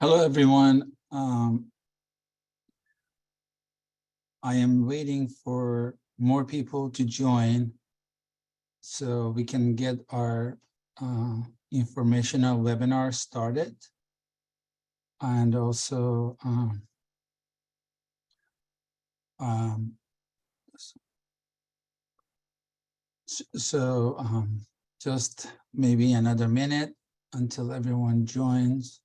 Hello, everyone. I am waiting for more people to join so we can get our informational webinar started. And also, just maybe another minute until everyone joins.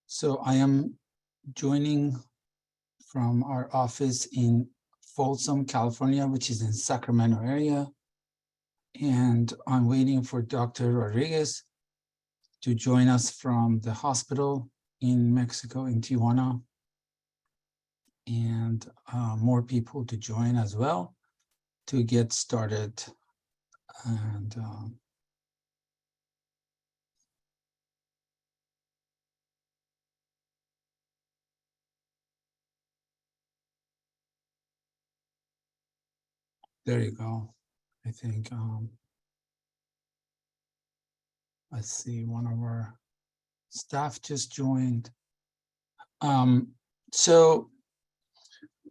So I am joining from our office in Folsom, California, which is in Sacramento area. And I'm waiting for Dr. Rodriguez to join us from the hospital in Mexico, in Tijuana, and more people to join as well to get started. And there you go. I think, let's see, one of our staff just joined.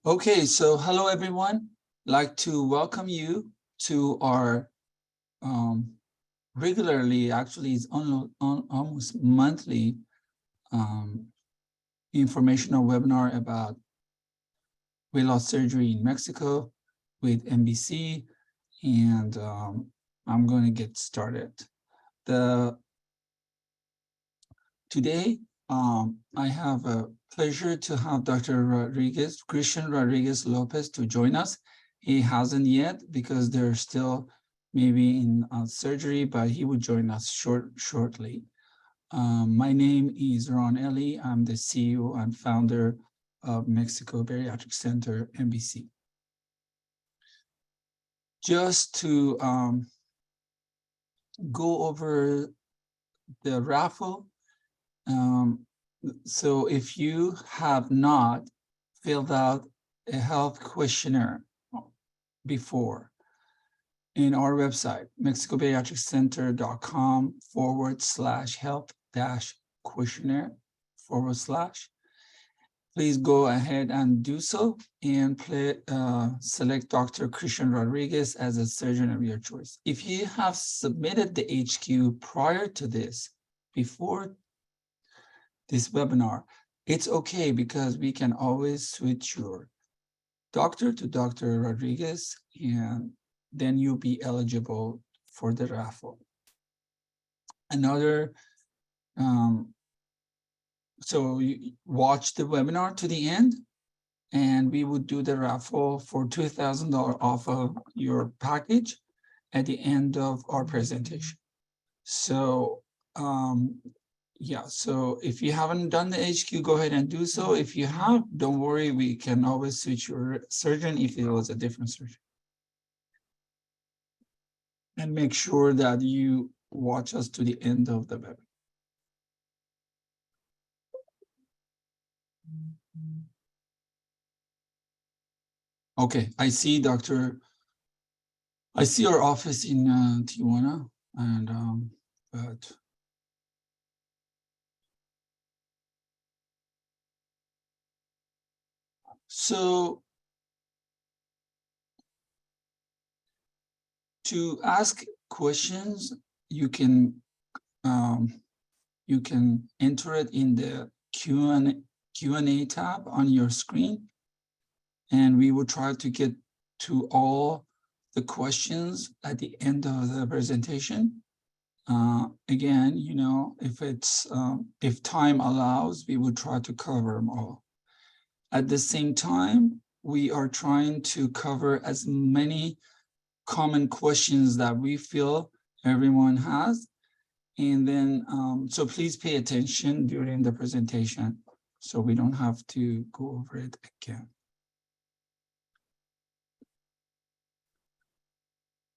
Okay, so hello everyone. I'd like to welcome you to our regularly, actually it's almost monthly informational webinar about weight loss surgery in Mexico with MBC, and I'm going to get started. Today, I have a pleasure to have Dr. Christian Rodriguez Lopez to join us. He hasn't yet because they're still maybe in surgery, but he will join us shortly. My name is Ron Ellie. I'm the CEO and founder of Mexico Bariatric Center, MBC. Just to go over the raffle. So if you have not filled out a health questionnaire before in our website, mexicobariatriccenter.com/health-questionnaire/, please go ahead and do so and select Dr. Christian Rodriguez as a surgeon of your choice. If you have submitted the HQ prior to this, before this webinar, it's okay because we can always switch your doctor to Dr. Rodriguez, and then you'll be eligible for the raffle. Another, so you watch the webinar to the end, and we would do the raffle for $2,000 off of your package at the end of our presentation. So, yeah, so if you haven't done the HQ, go ahead and do so. If you have, don't worry, we can always switch your surgeon if it was a different surgeon. And make sure that you watch us to the end of the webinar. Okay, I see I see our office in Tijuana, and but so to ask questions, you can enter it in the Q&A tab on your screen, and we will try to get to all the questions at the end of the presentation. Again, you know, if time allows, we will try to cover them all. At the same time, we are trying to cover as many common questions that we feel everyone has. And then, so please pay attention during the presentation so we don't have to go over it again.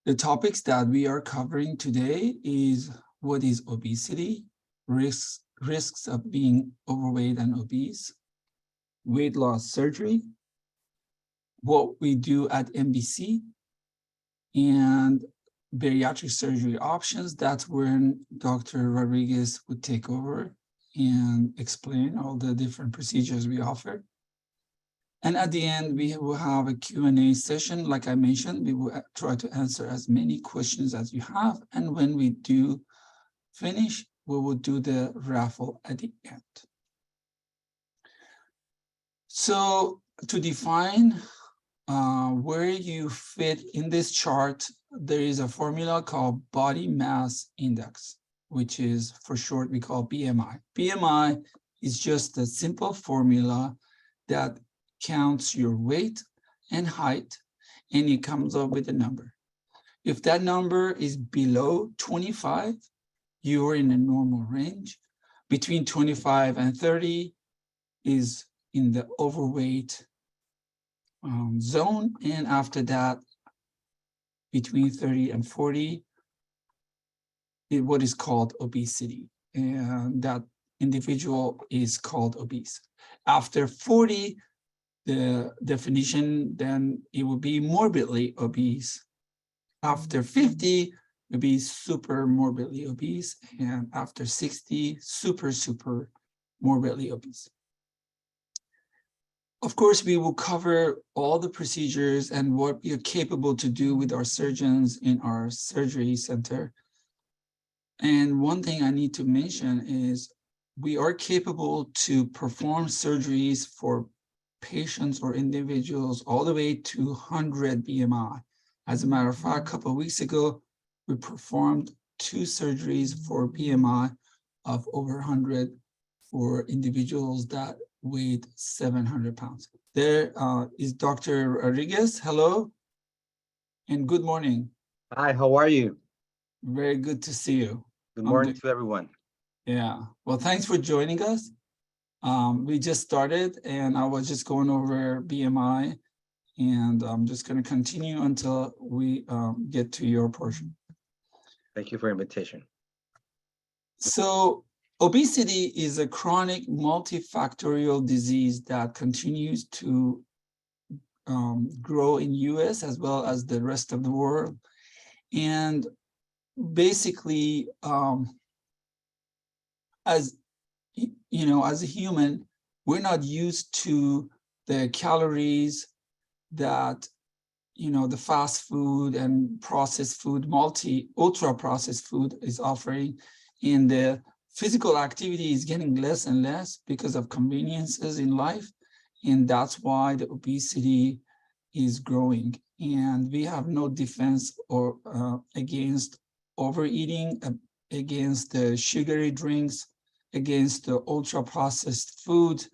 The topics that we are covering today is what is obesity, risks of being overweight and obese, weight loss surgery, what we do at MBC, and bariatric surgery options. That's when Dr. Rodriguez would take over and explain all the different procedures we offer. And at the end, we will have a Q&A session. Like I mentioned, we will try to answer as many questions as you have. And when we do finish, we will do the raffle at the end. So to define where you fit in this chart, there is a formula called body mass index, which is for short we call BMI. BMI is just a simple formula that counts your weight and height, and it comes up with a number. If that number is below 25, you're in a normal range. Between 25 and 30 is in the overweight zone, and after that, between 30 and 40, is what is called obesity, and that individual is called obese. After 40, the definition, then it will be morbidly obese. After 50, it will be super morbidly obese, and after 60, super morbidly obese. Of course, we will cover all the procedures and what we are capable to do with our surgeons in our surgery center. And one thing I need to mention is we are capable to perform surgeries for patients or individuals all the way to 100 BMI. As a matter of fact, a couple of weeks ago, we performed 2 surgeries for BMI of over 100 for individuals that weighed 700 pounds. There is Dr. Rodriguez. Hello, and good morning. Hi, how are you? Very good to see you. Good morning to everyone. Yeah, well, thanks for joining us. We just started, and I was just going over BMI, and I'm just going to continue until we get to your portion. Thank you for the invitation. So obesity is a chronic multifactorial disease that continues to grow in US as well as the rest of the world. And basically, as you know, as a human, we're not used to the calories that, you know, the fast food and processed food, ultra processed food is offering. And the physical activity is getting less and less because of conveniences in life. And that's why the obesity is growing. And we have no defense or against overeating, against the sugary drinks, against the ultra processed food,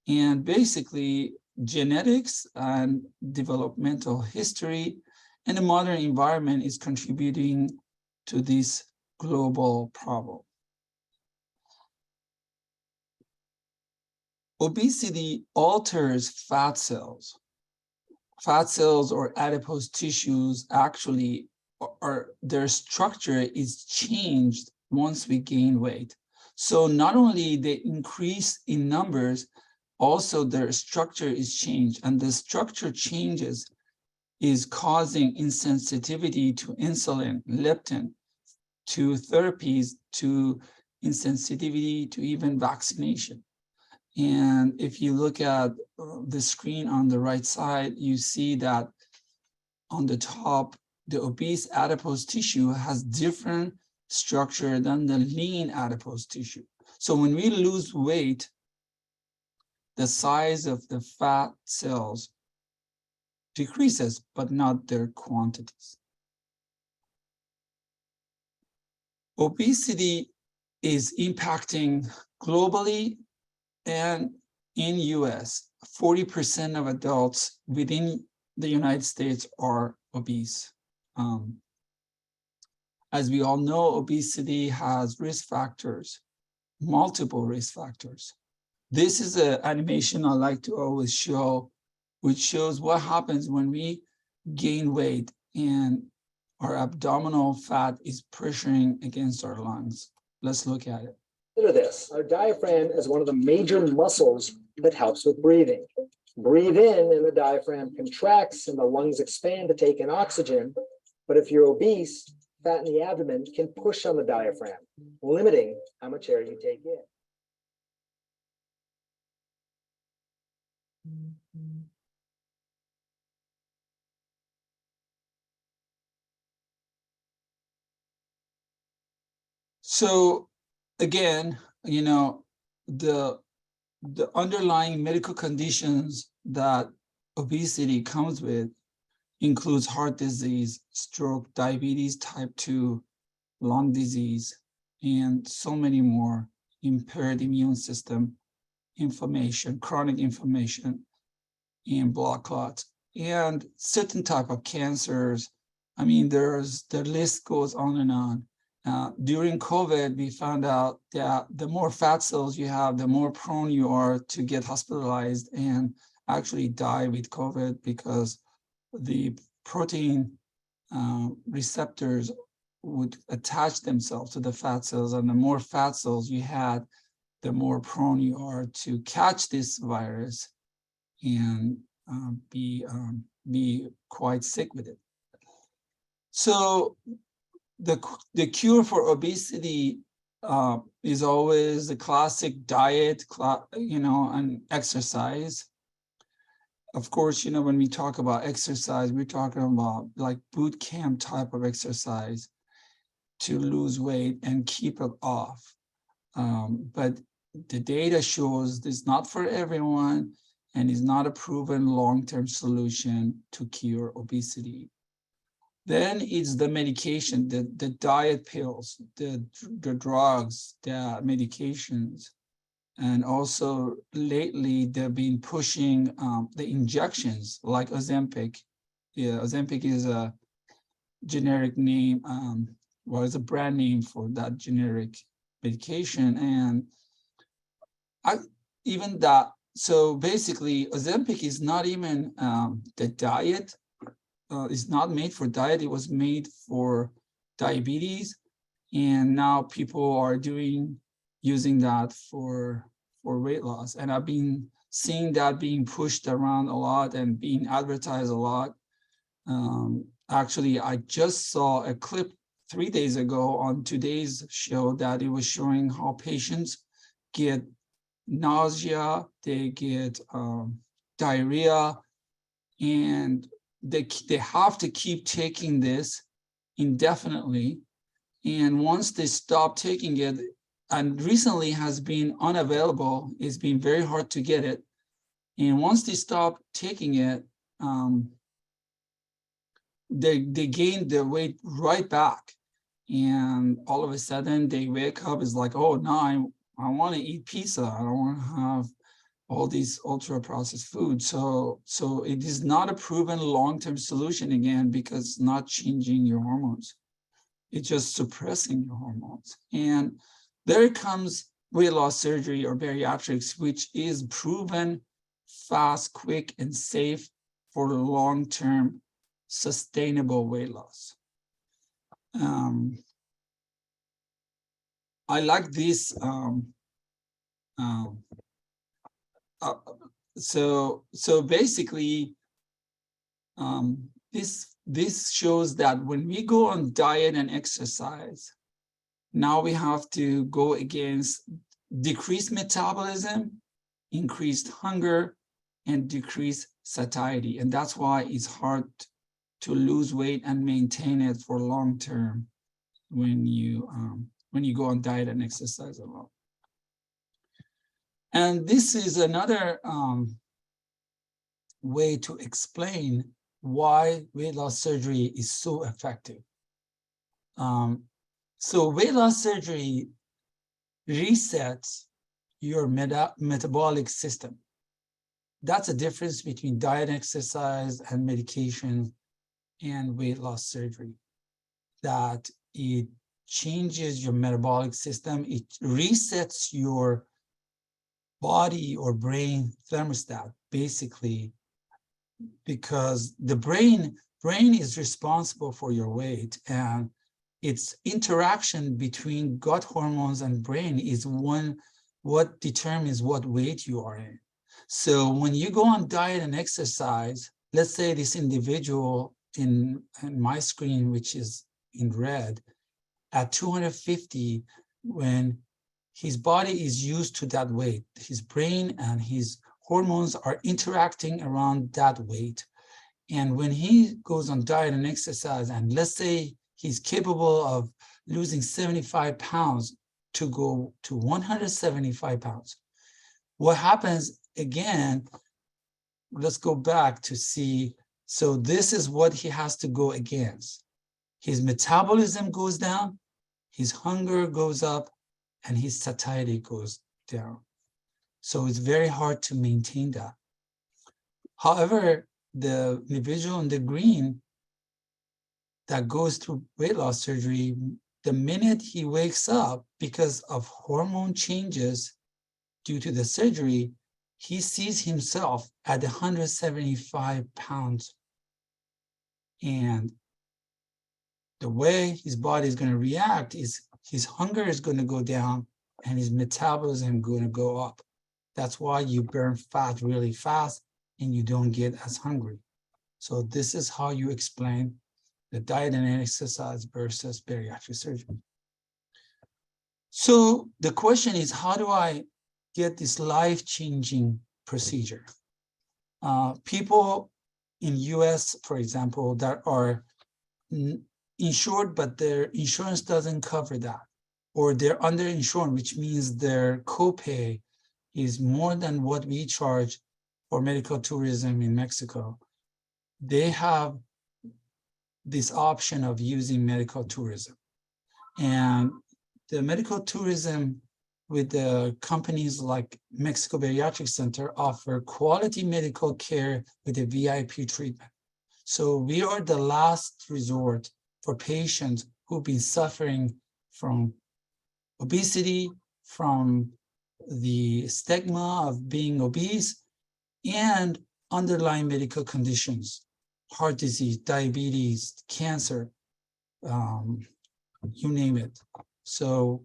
and basically genetics and developmental history and the modern environment is contributing to this global problem. Obesity alters fat cells. Fat cells or adipose tissues actually their structure is changed once we gain weight. So not only they increase in numbers, also their structure is changed, and the structure changes is causing insensitivity to insulin, leptin, to therapies, to insensitivity to even vaccination. And if you look at the screen on the right side, you see that on the top, the obese adipose tissue has different structure than the lean adipose tissue. So when we lose weight, the size of the fat cells decreases, but not their quantities. Obesity is impacting globally and in US. 40% of adults within the United States are obese. As we all know, obesity has risk factors, multiple risk factors. This is an animation I like to always show, which shows what happens when we gain weight and our abdominal fat is pressuring against our lungs. Let's look at it. Consider this, our diaphragm is one of the major muscles that helps with breathing. Breathe in and the diaphragm contracts and the lungs expand to take in oxygen. But if you're obese, fat in the abdomen can push on the diaphragm, limiting how much air you take in. So again, you know, the underlying medical conditions that obesity comes with includes heart disease, stroke, diabetes, type 2, lung disease, and so many more, impaired immune system, inflammation, chronic inflammation, and blood clots, and certain type of cancers. I mean, the list goes on and on. During COVID, we found out that the more fat cells you have, the more prone you are to get hospitalized and actually die with COVID, because the protein receptors would attach themselves to the fat cells, and the more fat cells you had, the more prone you are to catch this virus and be quite sick with it. So the cure for obesity is always the classic diet, and exercise. Of course, you know, when we talk about exercise, we're talking about like boot camp type of exercise to lose weight and keep it off. But the data shows this not for everyone and is not a proven long-term solution to cure obesity. Then it's the medication, the diet pills, the drugs, the medications. And also lately, they've been pushing the injections like Ozempic. Yeah, Ozempic is a generic name, it's a brand name for that generic medication. And even that, so basically Ozempic is not even the diet. It's not made for diet. It was made for diabetes, and now people are using that for weight loss. And I've been seeing that being pushed around a lot and being advertised a lot. Actually, I just saw a clip 3 days ago on today's show that it was showing how patients get nausea, they get diarrhea, and they have to keep taking this indefinitely. And once they stop taking it, and recently has been unavailable, it's been very hard to get it. And once they stop taking it, they gain their weight right back. And all of a sudden they wake up, it's like, oh, now I want to eat pizza. I don't want to have all these ultra processed foods. So it is not a proven long-term solution, again, because it's not changing your hormones. It's just suppressing your hormones. And there comes weight loss surgery or bariatrics, which is proven fast, quick, and safe for long-term sustainable weight loss. I like this. So basically, this shows that when we go on diet and exercise, now we have to go against decreased metabolism, increased hunger, and decreased satiety. And that's why it's hard to lose weight and maintain it for long term when you go on diet and exercise alone. And this is another way to explain why weight loss surgery is so effective. So weight loss surgery resets your metabolic system. That's a difference between diet, exercise, and medication and weight loss surgery, that it changes your metabolic system. It resets your body or brain thermostat, basically, because the brain is responsible for your weight, and its interaction between gut hormones and brain is what determines what weight you are in. So when you go on diet and exercise, let's say this individual in my screen, which is in red, at 250, when his body is used to that weight, his brain and his hormones are interacting around that weight. And when he goes on diet and exercise, and let's say he's capable of losing 75 pounds to go to 175 pounds, what happens again, let's go back to see, so this is what he has to go against. His metabolism goes down, his hunger goes up, and his satiety goes down. So it's very hard to maintain that. However, the individual in the green that goes through weight loss surgery, the minute he wakes up because of hormone changes due to the surgery, he sees himself at 175 pounds. And the way his body is going to react is his hunger is going to go down and his metabolism is going to go up. That's why you burn fat really fast and you don't get as hungry. So this is how you explain the diet and exercise versus bariatric surgery. So the question is, how do I get this life-changing procedure? People in US, for example, that are insured, but their insurance doesn't cover that, or they're underinsured, which means their copay is more than what we charge for medical tourism in Mexico. They have this option of using medical tourism. And the medical tourism with the companies like Mexico Bariatric Center offer quality medical care with a VIP treatment. So we are the last resort for patients who've been suffering from obesity, from the stigma of being obese, and underlying medical conditions, heart disease, diabetes, cancer, you name it. So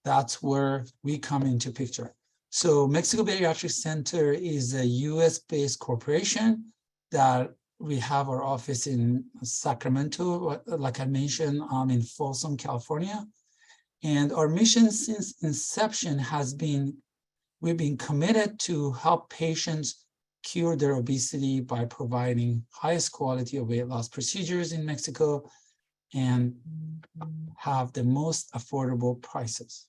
that's where we come into picture. So Mexico Bariatric Center is a US-based corporation that we have our office in Sacramento, like I mentioned, in Folsom, California. And our mission since inception has been, we've been committed to help patients cure their obesity by providing highest quality of weight loss procedures in Mexico and have the most affordable prices.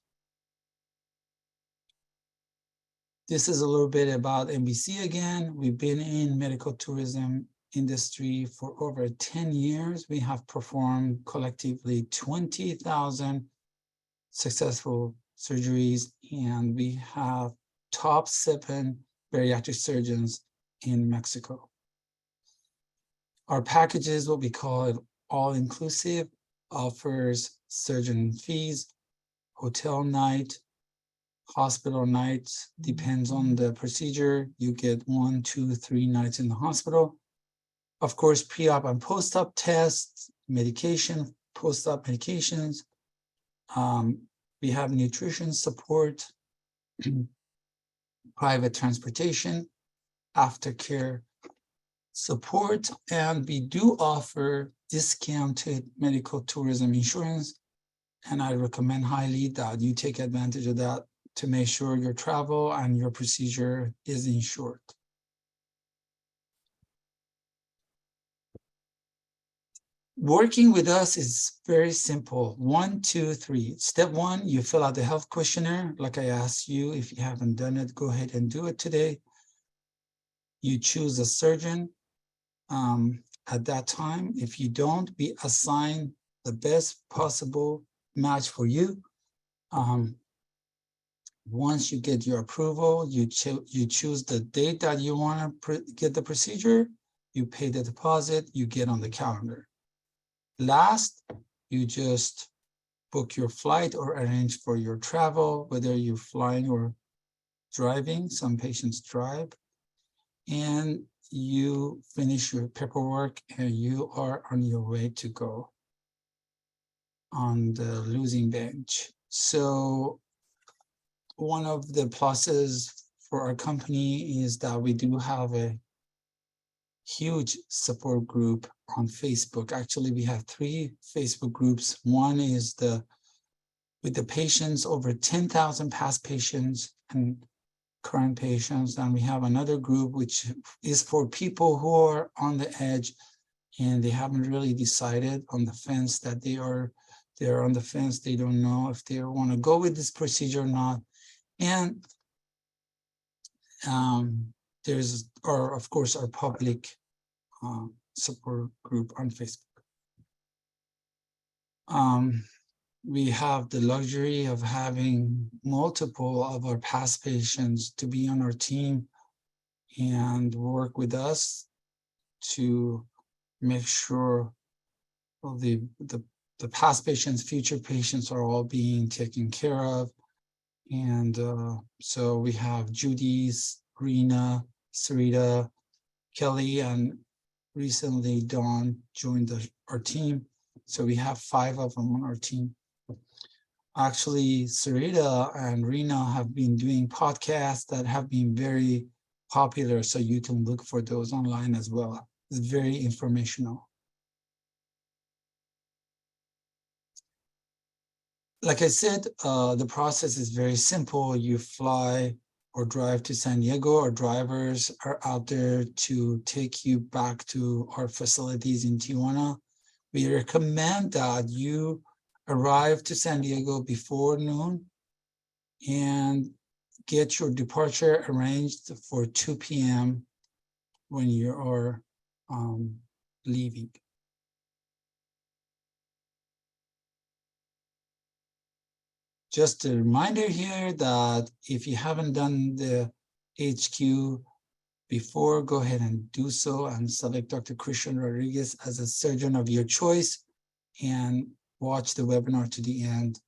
This is a little bit about MBC again. We've been in medical tourism industry for over 10 years. We have performed collectively 20,000 successful surgeries, and we have top 7 bariatric surgeons in Mexico. Our package is what we call it all-inclusive, offers surgeon fees, hotel night, hospital nights, depends on the procedure. You get 1, 2, 3 nights in the hospital. Of course, pre-op and post-op tests, medication, post-op medications. We have nutrition support, private transportation, aftercare support, and we do offer discounted medical tourism insurance. And I recommend highly that you take advantage of that to make sure your travel and your procedure is insured. Working with us is very simple. 1, 2, 3. Step 1, you fill out the health questionnaire. Like I asked you, if you haven't done it, go ahead and do it today. You choose a surgeon at that time. If you don't, we assign the best possible match for you. Once you get your approval, you choose the date that you want to get the procedure, you pay the deposit, you get on the calendar. Last, you just book your flight or arrange for your travel, whether you're flying or driving. Some patients drive. And you finish your paperwork and you are on your way to go on the losing bench. So one of the pluses for our company is that we do have a huge support group on Facebook. Actually, we have 3 Facebook groups. One is with the patients, over 10,000 past patients and current patients. And we have another group which is for people who are on the edge and they haven't really decided on the fence that they're on the fence. They don't know if they want to go with this procedure or not. And there's of course, our public support group on Facebook. We have the luxury of having multiple of our past patients to be on our team and work with us to make sure the past patients, future patients are all being taken care of. And so we have Judy's, Rena, Sarita, Kelly, and recently Dawn joined our team. So we have 5 of them on our team. Actually, Sarita and Rena have been doing podcasts that have been very popular. So you can look for those online as well. It's very informational. Like I said, the process is very simple. You fly or drive to San Diego. Our drivers are out there to take you back to our facilities in Tijuana. We recommend that you arrive to San Diego before noon and get your departure arranged for 2 p.m. when you are leaving. Just a reminder here that if you haven't done the HQ before, go ahead and do so and select Dr. Christian Rodriguez as a surgeon of your choice and watch the webinar to the end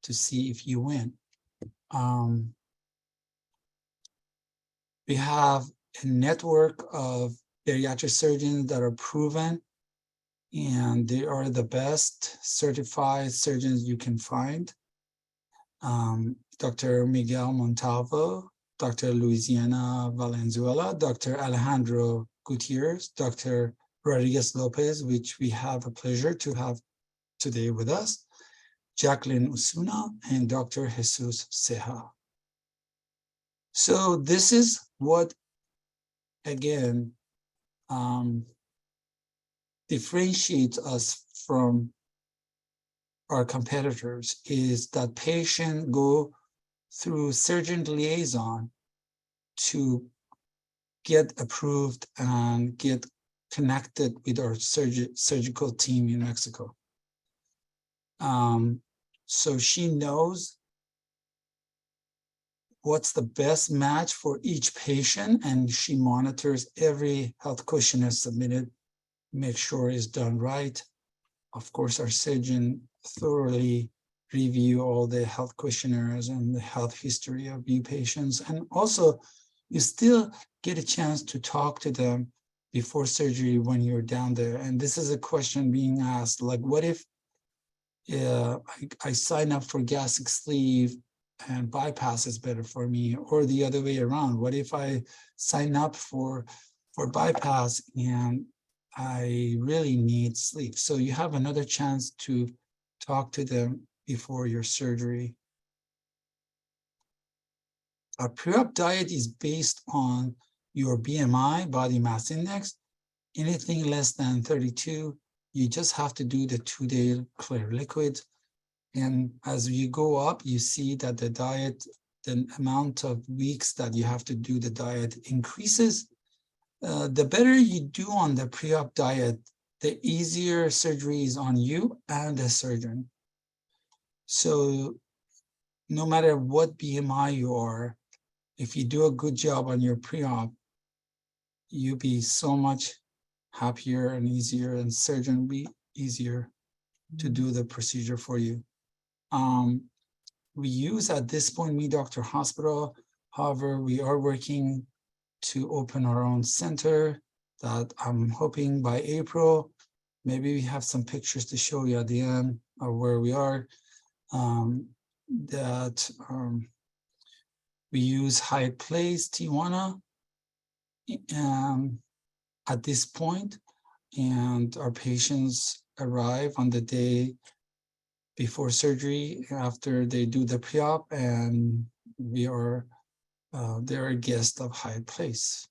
to see if you win. We have a network of bariatric surgeons that are proven, and they are the best certified surgeons you can find. Dr. Miguel Montalvo, Dr. Luisiana Valenzuela, Dr. Alejandro Gutierrez, Dr. Rodriguez Lopez, which we have a pleasure to have today with us, Jacqueline Osuna, and Dr. Jesus Ceja. So this is what, again, differentiates us from our competitors, is that patients go through surgeon liaison to get approved and get connected with our surgical team in Mexico. So she knows what's the best match for each patient, and she monitors every health questionnaire submitted, make sure it's done right. Of course, our surgeon thoroughly review all the health questionnaires and the health history of new patients. And also, you still get a chance to talk to them before surgery when you're down there. And this is a question being asked, like, what if I sign up for gastric sleeve and bypass is better for me, or the other way around? What if I sign up for bypass and I really need sleep? So you have another chance to talk to them before your surgery. A pre-op diet is based on your BMI, body mass index. Anything less than 32, you just have to do the 2-day clear liquid. And as you go up, you see that the diet, the amount of weeks that you have to do the diet increases. The better you do on the pre-op diet, the easier surgery is on you and the surgeon. So no matter what BMI you are, if you do a good job on your pre-op, you'll be so much happier and easier, and surgeon will be easier to do the procedure for you. We use at this point Me Doctor Hospital. However, we are working to open our own center that I'm hoping by April. Maybe we have some pictures to show you at the end of where we are. We use Hyatt Place, Tijuana at this point, and our patients arrive on the day before surgery after they do the pre-op, and they're a guest of Hyatt Place.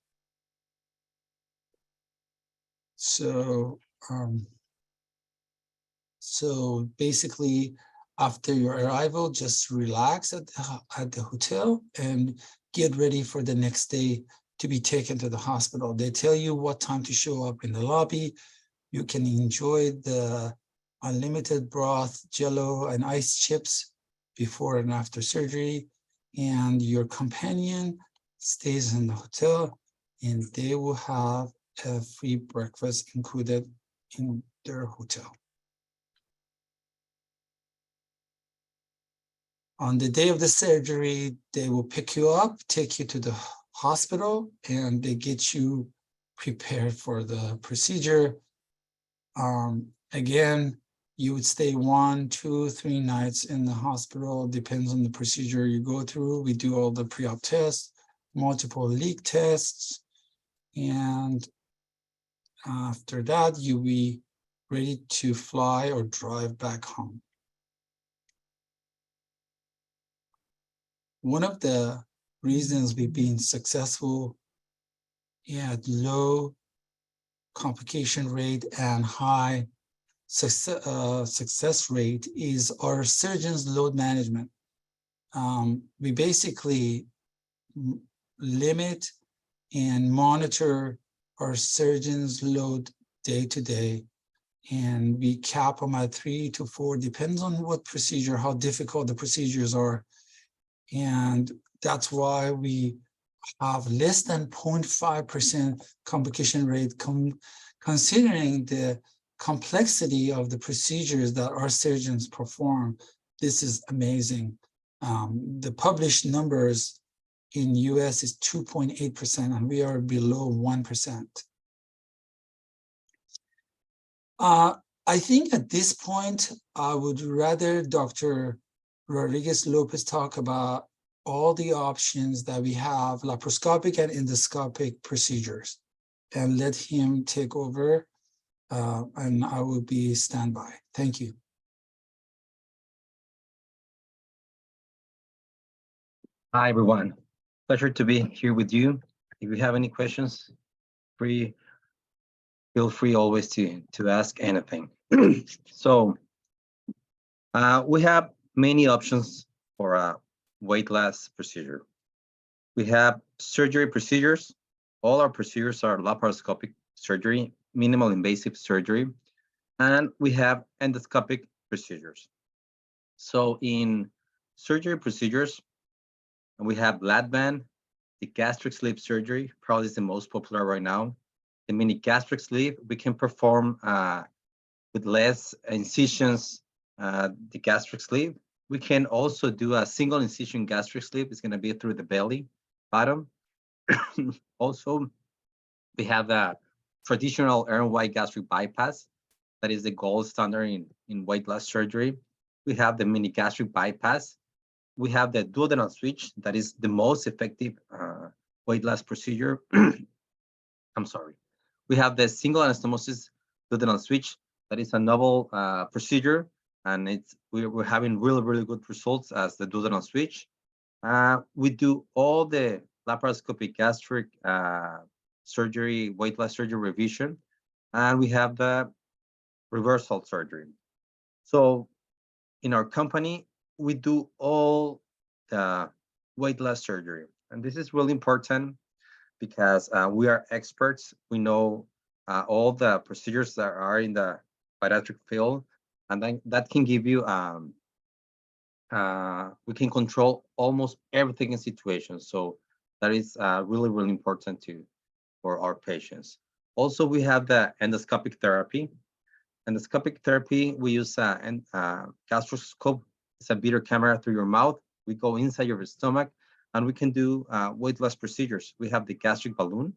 So basically, after your arrival, just relax at the hotel and get ready for the next day to be taken to the hospital. They tell you what time to show up in the lobby. You can enjoy the unlimited broth, jello, and ice chips before and after surgery. And your companion stays in the hotel, and they will have a free breakfast included in their hotel. On the day of the surgery, they will pick you up, take you to the hospital, and they get you prepared for the procedure. Again, you would stay 1, 2, 3 nights in the hospital, depends on the procedure you go through. We do all the pre-op tests, multiple leak tests, and after that, you'll be ready to fly or drive back home. One of the reasons we've been successful at low complication rate and high success rate is our surgeons' load management. We basically limit and monitor our surgeons' load day to day, and we cap them at 3 to 4, depends on what procedure, how difficult the procedures are. And that's why we have less than 0.5% complication rate, considering the complexity of the procedures that our surgeons perform. This is amazing. The published numbers in US is 2.8%, and we are below 1%. I think at this point, I would rather Dr. Rodriguez Lopez talk about all the options that we have, laparoscopic and endoscopic procedures, and let him take over, and I will be standby. Thank you. Hi, everyone. Pleasure to be here with you. If you have any questions, feel free always to ask anything. So we have many options for a weight loss procedure. We have surgery procedures. All our procedures are laparoscopic surgery, minimal invasive surgery, and we have endoscopic procedures. So in surgery procedures, we have Latvan, the gastric sleeve surgery, probably is the most popular right now. The mini gastric sleeve, we can perform with less incisions, the gastric sleeve. We can also do a single incision gastric sleeve. It's going to be through the belly bottom. Also, we have the traditional air-wide gastric bypass. That is the gold standard in weight loss surgery. We have the mini gastric bypass. We have the duodenal switch. That is the most effective weight loss procedure. I'm sorry. We have the single anastomosis duodenal switch. That is a novel procedure, and we're having really good results as the duodenal switch. We do all the laparoscopic gastric surgery, weight loss surgery revision, and we have the reversal surgery. So in our company, we do all the weight loss surgery, and this is really important because we are experts. We know all the procedures that are in the bariatric field, and then that can give you we can control almost everything in situations. So that is really important for our patients. Also, we have the endoscopic therapy. Endoscopic therapy, we use a gastroscope. It's a beater camera through your mouth. We go inside your stomach, and we can do weight loss procedures. We have the gastric balloon.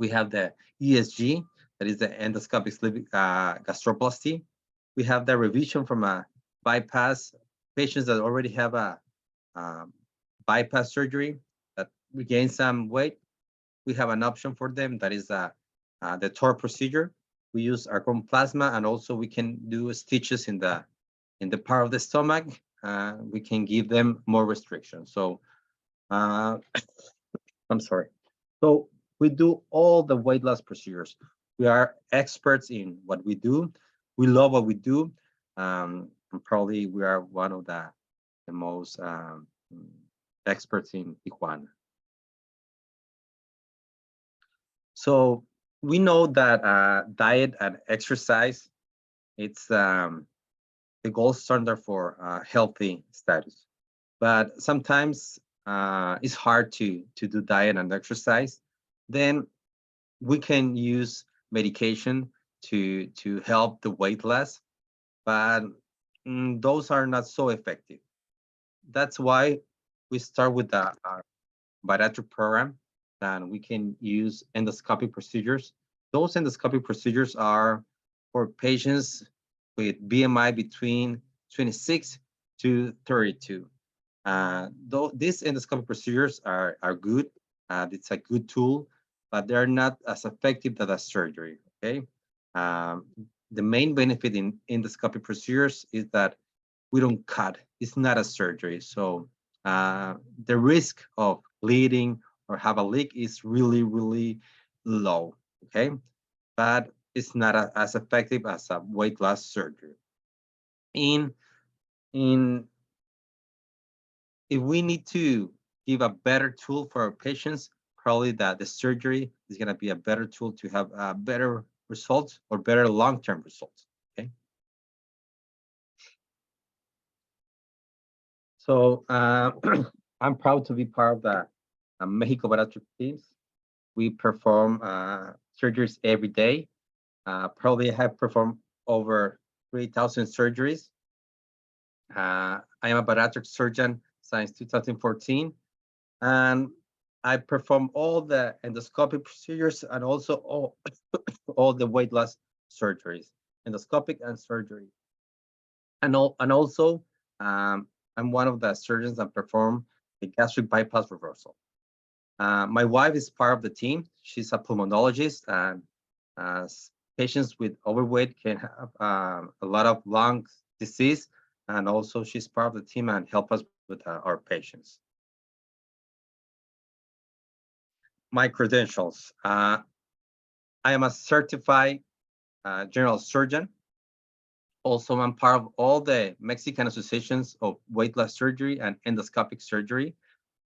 We have the ESG, that is the endoscopic sleeve gastroplasty. We have the revision from a bypass. Patients that already have a bypass surgery that regain some weight, we have an option for them. That is the TOR procedure. We use argon plasma, and also we can do stitches in the part of the stomach. We can give them more restrictions. So I'm sorry. So we do all the weight loss procedures. We are experts in what we do. We love what we do. And probably we are one of the most experts in Tijuana. So we know that diet and exercise, it's the gold standard for healthy status. But sometimes it's hard to do diet and exercise. Then we can use medication to help the weight loss, but those are not so effective. That's why we start with the bariatric program, and we can use endoscopic procedures. Those endoscopic procedures are for patients with BMI between 26 to 32. Though these endoscopic procedures are good, it's a good tool, but they're not as effective as a surgery. Okay, the main benefit in endoscopic procedures is that we don't cut. It's not a surgery, so the risk of bleeding or have a leak is really low. Okay, but it's not as effective as a weight loss surgery. If we need to give a better tool for our patients, probably that the surgery is going to be a better tool to have better results or better long-term results. Okay. So I'm proud to be part of the Mexico Bariatric teams. We perform surgeries every day. Probably have performed over 3,000 surgeries. I am a bariatric surgeon since 2014, and I perform all the endoscopic procedures and also all the weight loss surgeries, endoscopic and surgery. And also, I'm one of the surgeons that perform the gastric bypass reversal. My wife is part of the team. She's a pulmonologist, and patients with overweight can have a lot of lung disease, and also she's part of the team and help us with our patients. My credentials. I am a certified general surgeon. Also, I'm part of all the Mexican associations of weight loss surgery and endoscopic surgery.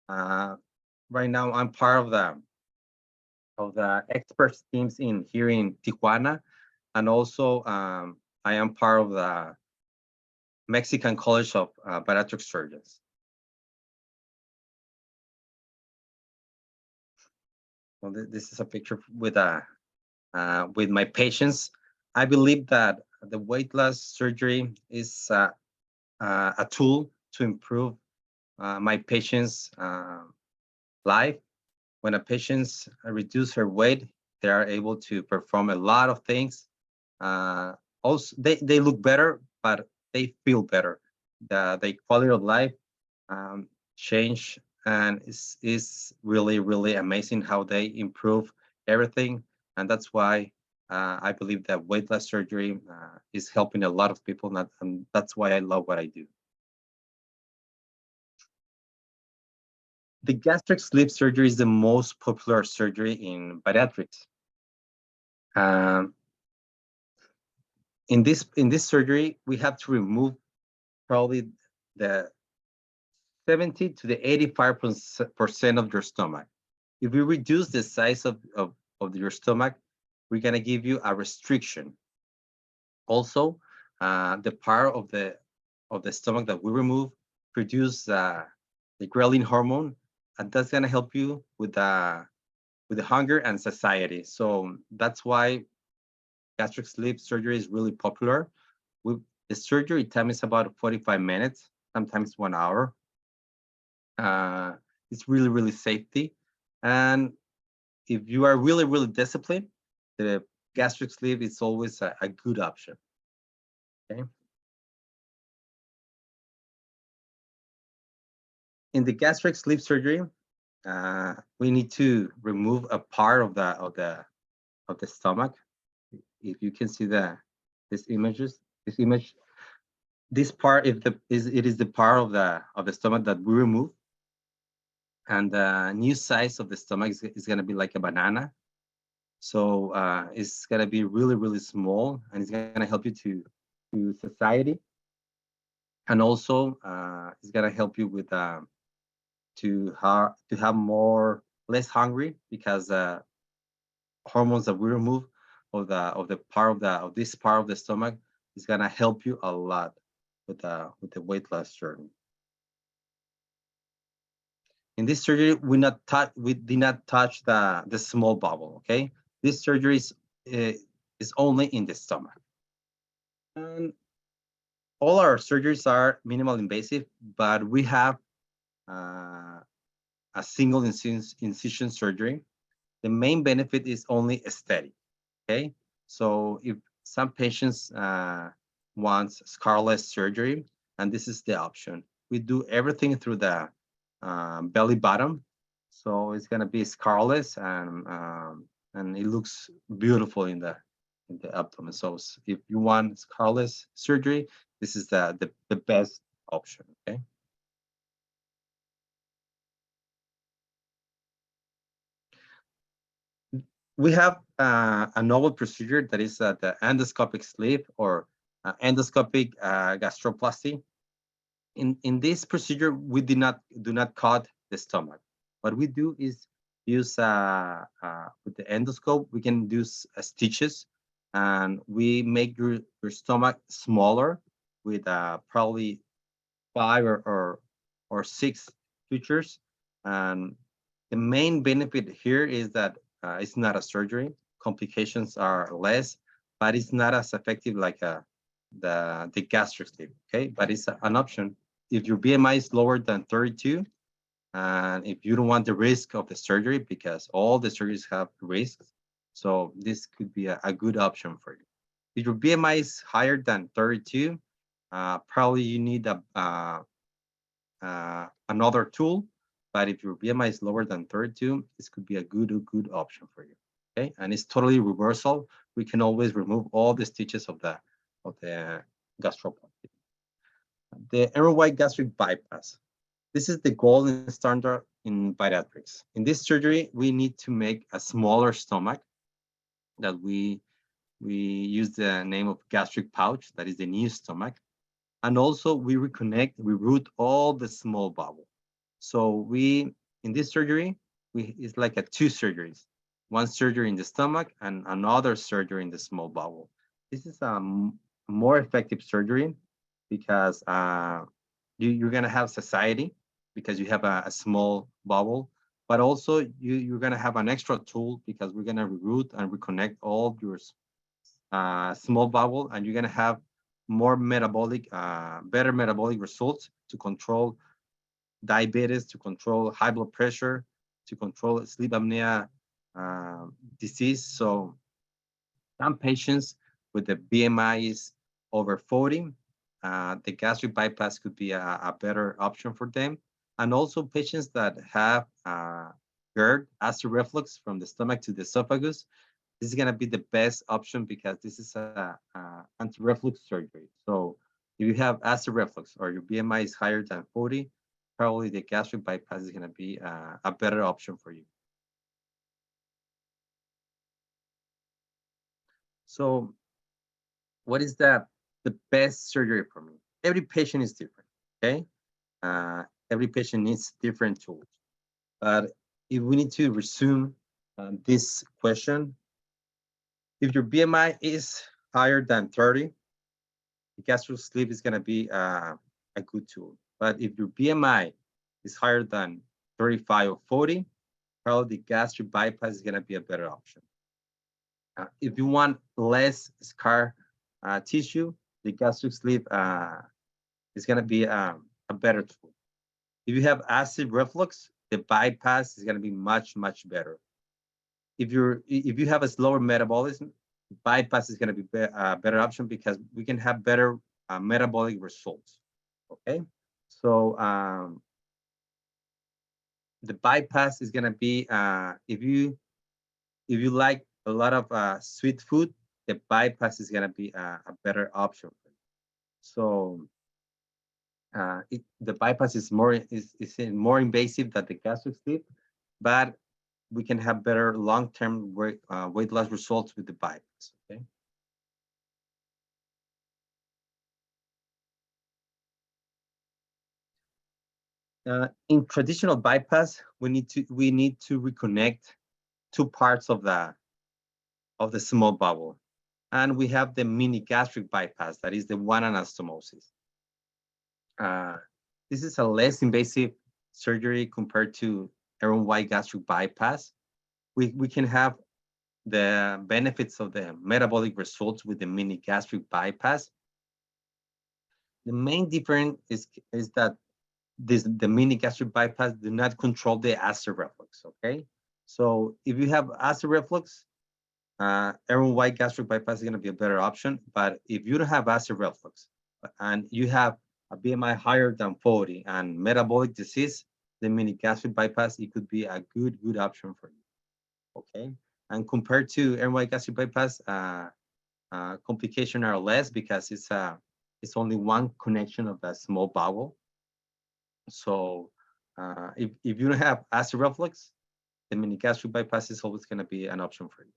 Right now, I'm part of the expert teams here in Tijuana, and also I am part of the Mexican College of Bariatric Surgeons. Well, this is a picture with my patients. I believe that the weight loss surgery is a tool to improve my patients' life. When a patient reduce her weight, they are able to perform a lot of things. Also, they look better, but they feel better. The quality of life change, and is really amazing how they improve everything. And that's why I believe that weight loss surgery is helping a lot of people, and that's why I love what I do. The gastric sleeve surgery is the most popular surgery in bariatrics. In this surgery, we have to remove probably the 70 to the 85% of your stomach. If we reduce the size of your stomach, we're gonna give you a restriction. Also, the part of the stomach that we remove produce the ghrelin hormone, and that's gonna help you with the hunger and satiety. So that's why gastric sleeve surgery is really popular. The surgery time is about 45 minutes, sometimes 1 hour. It's really safety, and if you are really disciplined, the gastric sleeve is always a good option. Okay. In the gastric sleeve surgery, we need to remove a part of the stomach. If you can see this image, this part is the part of the stomach that we remove, and the new size of the stomach is going to be like a banana. So it's going to be really small, and it's going to help you to satiety, and also it's going to help you with to have less hungry, because hormones that we remove of this part of the stomach is going to help you a lot with the weight loss journey. In this surgery, we did not touch the small bowel. Okay, this surgery is only in the stomach, and all our surgeries are minimal invasive, but we have a single incision surgery. The main benefit is only aesthetic. Okay, so if some patients want scarless surgery, and this is the option, we do everything through the belly button, so it's gonna be scarless, and it looks beautiful in the abdomen. So if you want scarless surgery, this is the best option. Okay. We have a novel procedure that is the endoscopic sleeve, or endoscopic gastroplasty. In this procedure, we do not cut the stomach. What we do is use with the endoscope, we can do stitches, and we make your stomach smaller with probably 5 or 6 sutures. And the main benefit here is that it's not a surgery. Complications are less, but it's not as effective like the gastric sleeve. Okay, but it's an option if your BMI is lower than 32, and if you don't want the risk of the surgery, because all the surgeries have risks. So this could be a good option for you. If your BMI is higher than 32, probably you need another tool. But if your BMI is lower than 32, this could be a good option for you. Okay, and it's totally reversible. We can always remove all the stitches of the gastroplasty. The MRY gastric bypass. This is the gold standard in bariatrics. In this surgery, we need to make a smaller stomach that we use the name of gastric pouch. That is the new stomach. And also we root all the small bowel. So in this surgery, it's like 2 surgeries. One surgery in the stomach and another surgery in the small bowel. This is a more effective surgery because you're gonna have satiety because you have a small bowel, but also you're gonna have an extra tool because we're gonna reroute and reconnect all your small bowel, and you're gonna have more better metabolic results to control diabetes, to control high blood pressure, to control sleep apnea disease. So some patients with the BMIs over 40, the gastric bypass could be a better option for them. And also patients that have GERD, acid reflux from the stomach to the esophagus, this is going to be the best option because this is a anti-reflux surgery. So if you have acid reflux or your BMI is higher than 40, probably the gastric bypass is going to be a better option for you. So what is the best surgery for me? Every patient is different, okay? Every patient needs different tools. But if we need to resume this question, if your BMI is higher than 30, the gastric sleeve is going to be a good tool. But if your BMI is higher than 35 or 40, probably the gastric bypass is going to be a better option. If you want less scar tissue, the gastric sleeve is going to be a better tool. If you have acid reflux, the bypass is going to be much better. If you have a slower metabolism, bypass is going to be a better option because we can have better metabolic results. Okay, so the bypass is gonna be if you like a lot of sweet food, the bypass is gonna be a better option. So the bypass is more invasive than the gastric sleeve, but we can have better long-term weight loss results with the bypass. Okay. In traditional bypass, we need to reconnect two parts of the small bowel, and we have the mini gastric bypass, that is the one anastomosis. This is a less invasive surgery compared to Aaron-White gastric bypass. We can have the benefits of the metabolic results with the mini gastric bypass. The main difference is that the mini gastric bypass do not control the acid reflux. Okay, so if you have acid reflux, Aaron-White gastric bypass is going to be a better option. But if you don't have acid reflux and you have a BMI higher than 40 and metabolic disease, the mini gastric bypass, it could be a good option for you. Okay, and compared to Aaron-White gastric bypass, complications are less because it's only one connection of that small bowel. So if you don't have acid reflux, the mini gastric bypass is always going to be an option for you.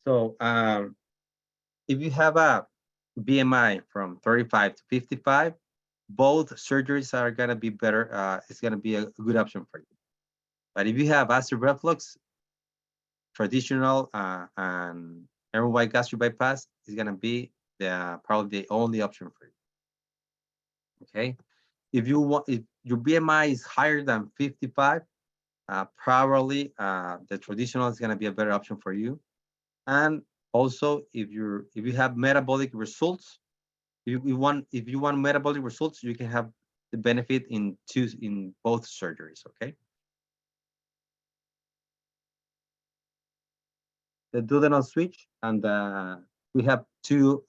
So if you have a BMI from 35 to 55, both surgeries are going to be better. It's going to be a good option for you. But if you have acid reflux, traditional and Aaron-White gastric bypass is going to be probably the only option for you. Okay. If your BMI is higher than 55, probably the traditional is going to be a better option for you. And also, if you have metabolic results, if you want metabolic results, you can have the benefit in both surgeries. Okay. The duodenal switch, and we have two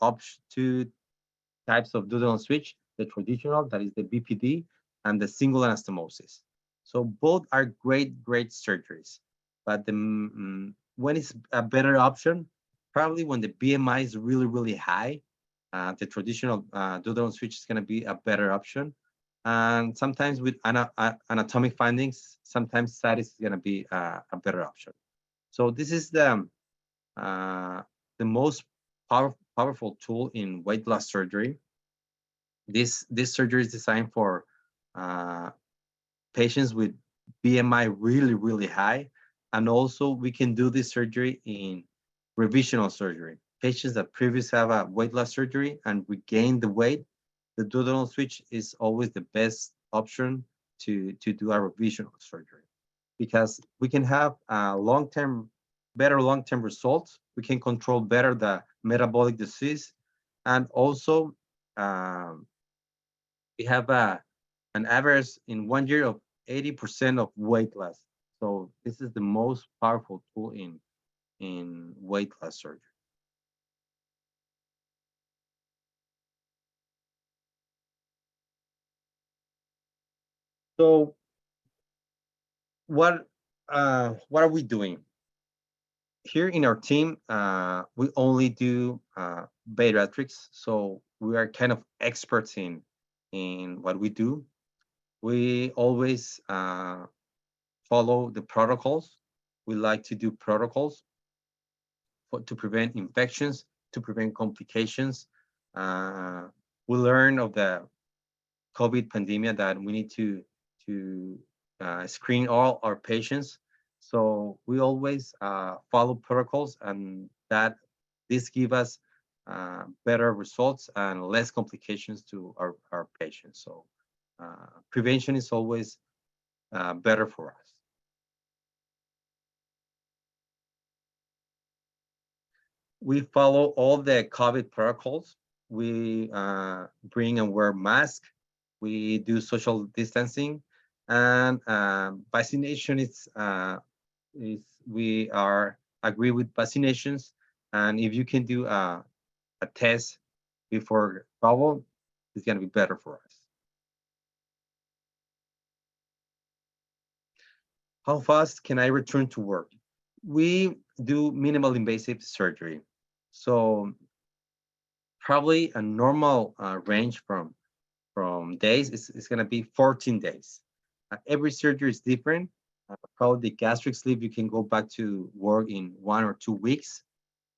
types of duodenal switch: the traditional, that is the BPD, and the single anastomosis. So both are great surgeries, but when it's a better option, probably when the BMI is really high, the traditional duodenal switch is going to be a better option. And sometimes with anatomic findings, sometimes that is going to be a better option. So this is the most powerful tool in weight loss surgery. This surgery is designed for patients with BMI really high, and also we can do this surgery in revisional surgery. Patients that previously have a weight loss surgery and regain the weight, the duodenal switch is always the best option to do a revisional surgery, because we can have better long-term results. We can control better the metabolic disease, and also we have an average in 1 year of 80% of weight loss. So this is the most powerful tool in weight loss surgery. So what are we doing? Here in our team, we only do bariatrics, so we are kind of experts in what we do. We always follow the protocols. We like to do protocols to prevent infections, to prevent complications. We learn of the COVID pandemic that we need to screen all our patients. So we always follow protocols, and this give us better results and less complications to our patients. So prevention is always better for us. We follow all the COVID protocols. We bring and wear masks. We do social distancing, and vaccination is we are agree with vaccinations. And if you can do a test before travel, is going to be better for us. How fast can I return to work? We do minimal invasive surgery. So probably a normal range from days is going to be 14 days. Every surgery is different. Probably the gastric sleeve, you can go back to work in 1 or 2 weeks.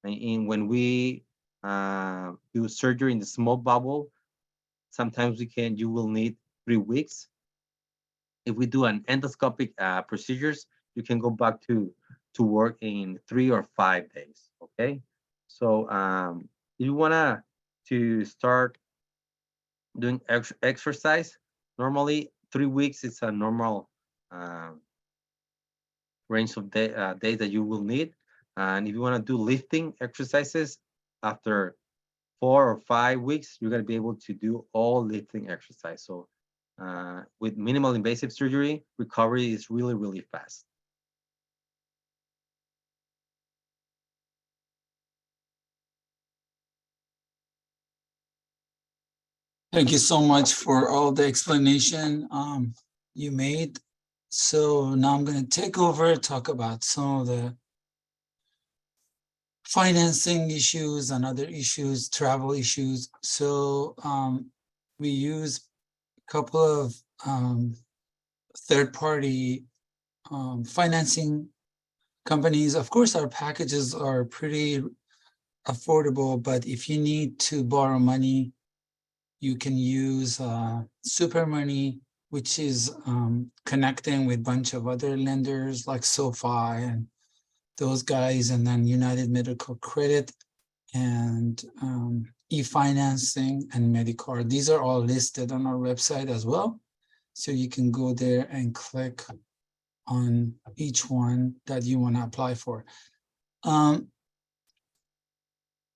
And when we do surgery in the small bowel, sometimes you will need 3 weeks. If we do an endoscopic procedures, you can go back to work in 3 or 5 days. Okay, so if you wanna to start doing exercise, normally 3 weeks is a normal range of days that you will need. And if you want to do lifting exercises, after 4 or 5 weeks, you're going to be able to do all lifting exercise. So with minimal invasive surgery, recovery is really, really fast. Thank you so much for all the explanation you made. So now I'm going to take over, talk about some of the financing issues and other issues, travel issues. So we use a couple of third-party financing companies. Of course, our packages are pretty affordable, but if you need to borrow money, you can use Super Money, which is connecting with a bunch of other lenders like SoFi and those guys, and then United Medical Credit and e-financing and Medicare. These are all listed on our website as well. So you can go there and click on each one that you want to apply for.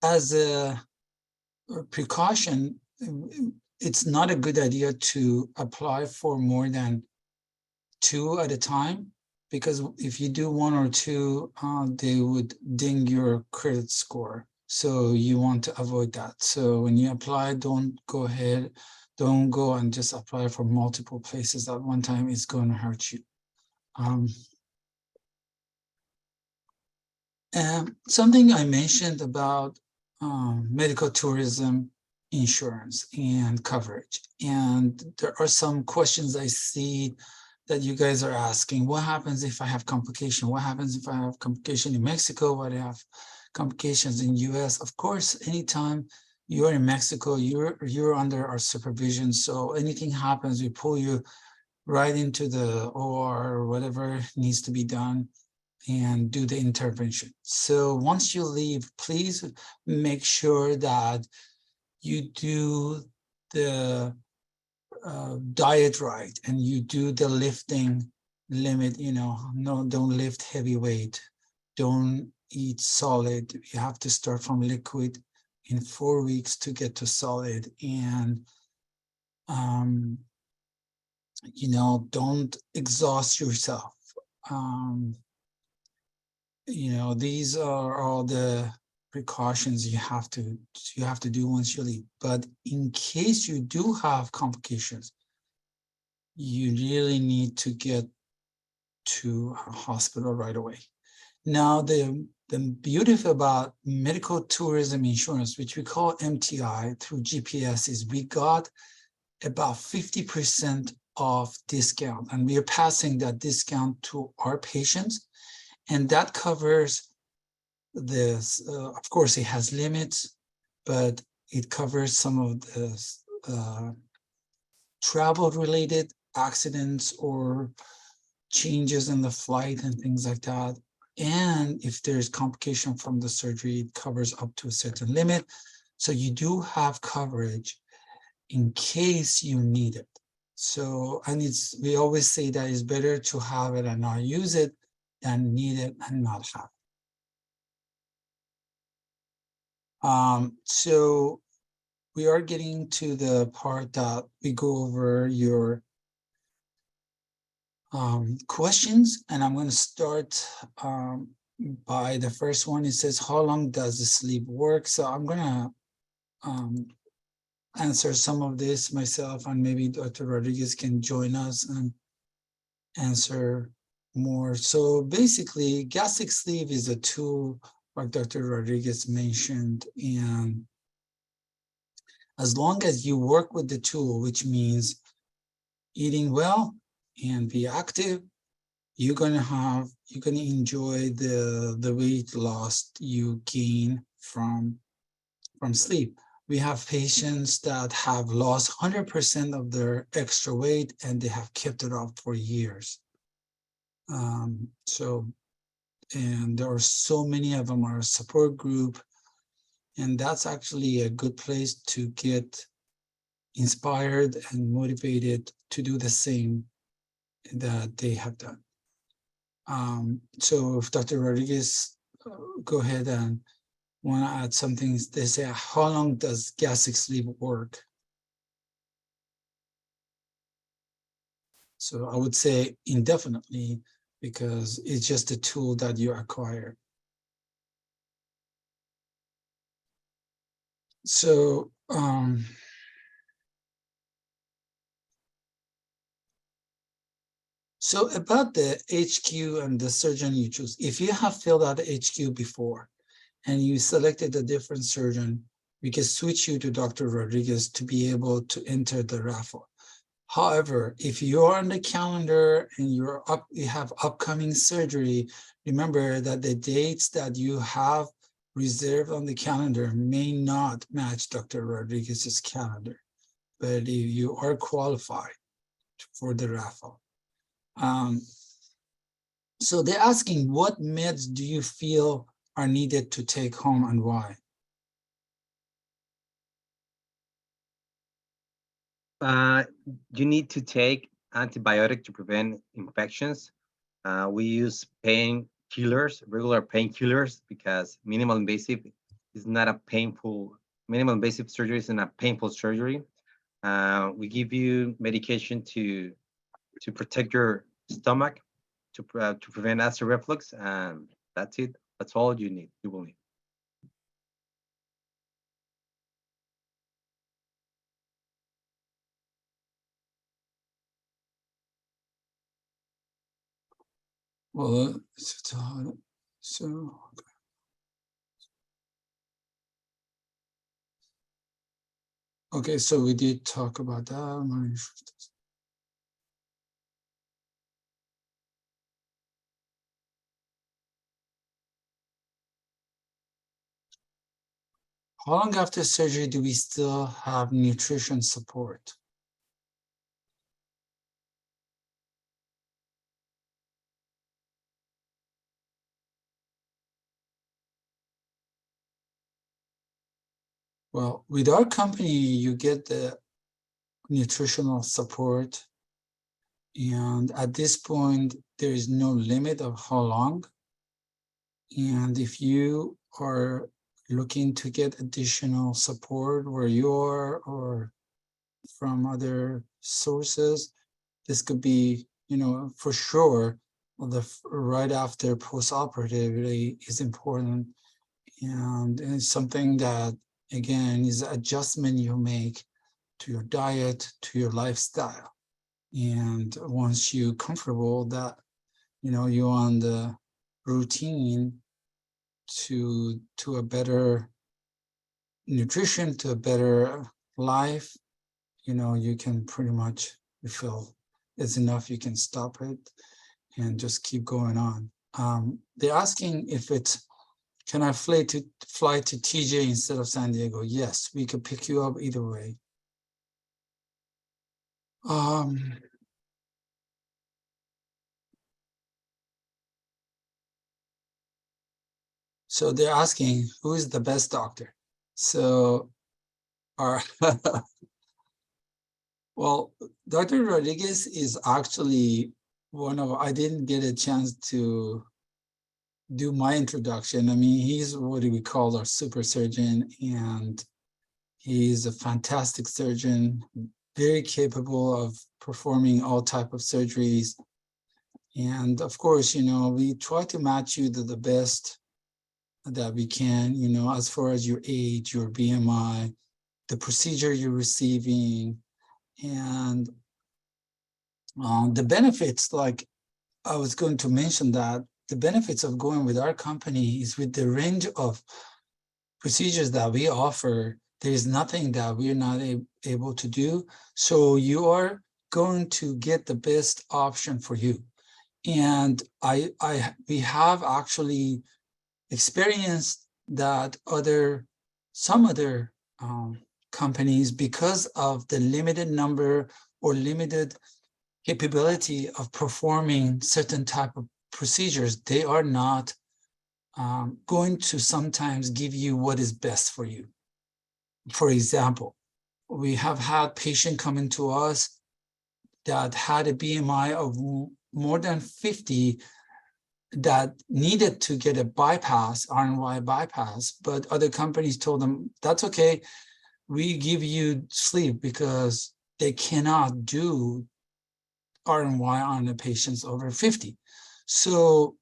As a precaution, it's not a good idea to apply for more than 2 at a time, because if you do 1 or 2, they would ding your credit score. So you want to avoid that. So when you apply, don't go and just apply for multiple places at one time. It's going to hurt you. And something I mentioned about medical tourism insurance and coverage. And there are some questions I see that you guys are asking. What happens if I have complication? What happens if I have complication in Mexico? What if I have complications in US? Of course, anytime you're in Mexico, you're under our supervision. So anything happens, we pull you right into the OR or whatever needs to be done and do the intervention. So once you leave, please make sure that you do the diet right and you do the lifting limit. No, don't lift heavy weight. Don't eat solid. You have to start from liquid in 4 weeks to get to solid. And don't exhaust yourself. These are all the precautions you have to do once you leave. But in case you do have complications, you really need to get to a hospital right away. Now, the beauty about medical tourism insurance, which we call MTI through GPS, is we got about 50% off discount, and we are passing that discount to our patients. And that covers this, of course, it has limits, but it covers some of the travel-related accidents or changes in the flight and things like that. And if there's complication from the surgery, it covers up to a certain limit. So you do have coverage in case you need it. So, and we always say that it's better to have it and not use it than need it and not have it. So we are getting to the part that we go over your questions, and I'm going to start by the first one. It says, how long does the sleep work? So I'm going to answer some of this myself, and maybe Dr. Rodriguez can join us and answer more. So basically, gastric sleeve is a tool like Dr. Rodriguez mentioned, and as long as you work with the tool, which means eating well and be active, you're gonna enjoy the weight loss you gain from sleep. We have patients that have lost 100% of their extra weight and they have kept it up for years. And there are so many of them are a support group, and that's actually a good place to get inspired and motivated to do the same that they have done. So if Dr. Rodriguez, go ahead and want to add something. They say, how long does gastric sleeve work? So I would say indefinitely, because it's just a tool that you acquire. So so about the HQ and the surgeon you choose, if you have filled out the HQ before and you selected a different surgeon, we can switch you to Dr. Rodriguez to be able to enter the raffle. However, if you're on the calendar and you have upcoming surgery, remember that the dates that you have reserved on the calendar may not match Dr. Rodriguez's calendar, but if you are qualified for the raffle. So they're asking, what meds do you feel are needed to take home and why? You need to take antibiotic to prevent infections. We use painkillers, regular painkillers, because minimal invasive is not a painful, minimal invasive surgery is not a painful surgery. We give you medication to protect your stomach, to prevent acid reflux, and that's it. That's all you need. You will need. Well, okay, so we did talk about that. How long after surgery do we still have nutrition support? Well, with our company, you get the nutritional support. And at this point, there is no limit of how long. And if you are looking to get additional support where you are or from other sources, this could be, for sure, right after post-operatively is important. And it's something that, again, is an adjustment you make to your diet, to your lifestyle. And once you're comfortable that, you're on the routine to a better nutrition, to a better life, you can pretty much, you feel it's enough, you can stop it and just keep going on. They're asking if it's, can I fly to TJ instead of San Diego? Yes, we could pick you up either way. So they're asking, who is the best doctor? So, well, Dr. Rodriguez is actually I didn't get a chance to do my introduction. I mean, he's what we call our super surgeon, and he's a fantastic surgeon, very capable of performing all type of surgeries. And of course, we try to match you to the best that we can, as far as your age, your BMI, the procedure you're receiving, and the benefits. Like I was going to mention that the benefits of going with our company is with the range of procedures that we offer, there is nothing that we're not able to do. So you are going to get the best option for you. And we have actually experienced that some other companies, because of the limited number or limited capability of performing certain type of procedures, they are not going to sometimes give you what is best for you. For example, we have had patients coming to us that had a BMI of more than 50 that needed to get a bypass, RNY bypass, but other companies told them, that's okay, we give you sleep, because they cannot do RNY on the patients over 50. So,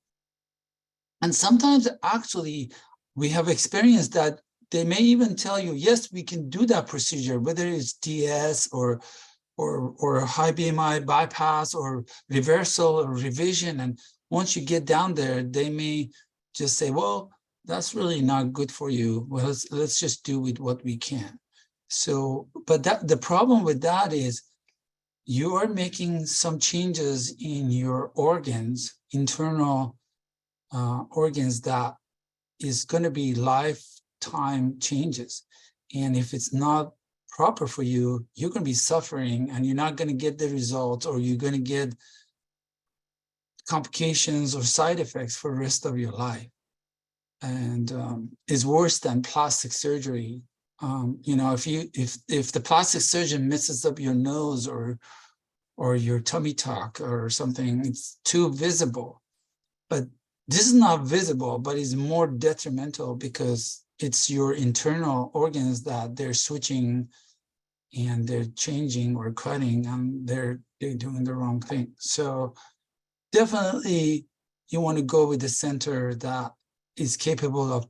and sometimes actually we have experienced that they may even tell you, yes, we can do that procedure, whether it's DS or high BMI bypass or reversal or revision. And once you get down there, they may just say, well, that's really not good for you. Well, let's just do with what we can. So, but the problem with that is you are making some changes in your organs, internal organs, that is going to be lifetime changes. And if it's not proper for you, you're going to be suffering, and you're not going to get the results, or you're going to get complications or side effects for the rest of your life. And is worse than plastic surgery. You know, if the plastic surgeon messes up your nose or your tummy tuck or something, it's too visible. But this is not visible, but it's more detrimental because it's your internal organs that they're switching and they're changing or cutting, and they're doing the wrong thing. So definitely you want to go with the center that is capable of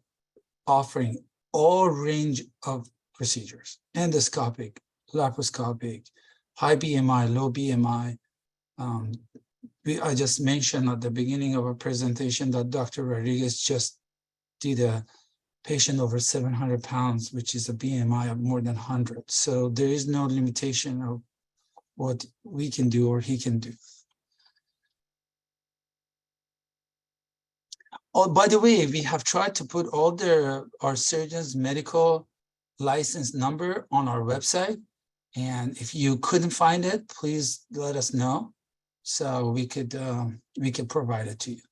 offering all range of procedures: endoscopic, laparoscopic, high BMI, low BMI. I just mentioned at the beginning of our presentation that Dr. Rodriguez just did a patient over 700 pounds, which is a BMI of more than 100. So there is no limitation of what we can do or he can do. Oh, by the way, we have tried to put all our surgeons' medical license number on our website. And if you couldn't find it, please let us know, so we could provide it to you.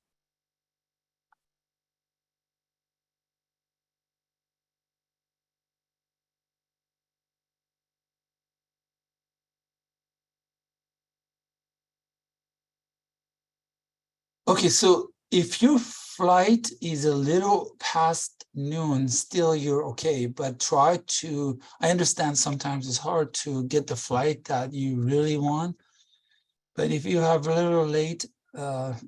Okay, so if your flight is a little past noon, still you're okay, but try to, I understand sometimes it's hard to get the flight that you really want, but if you have a little late,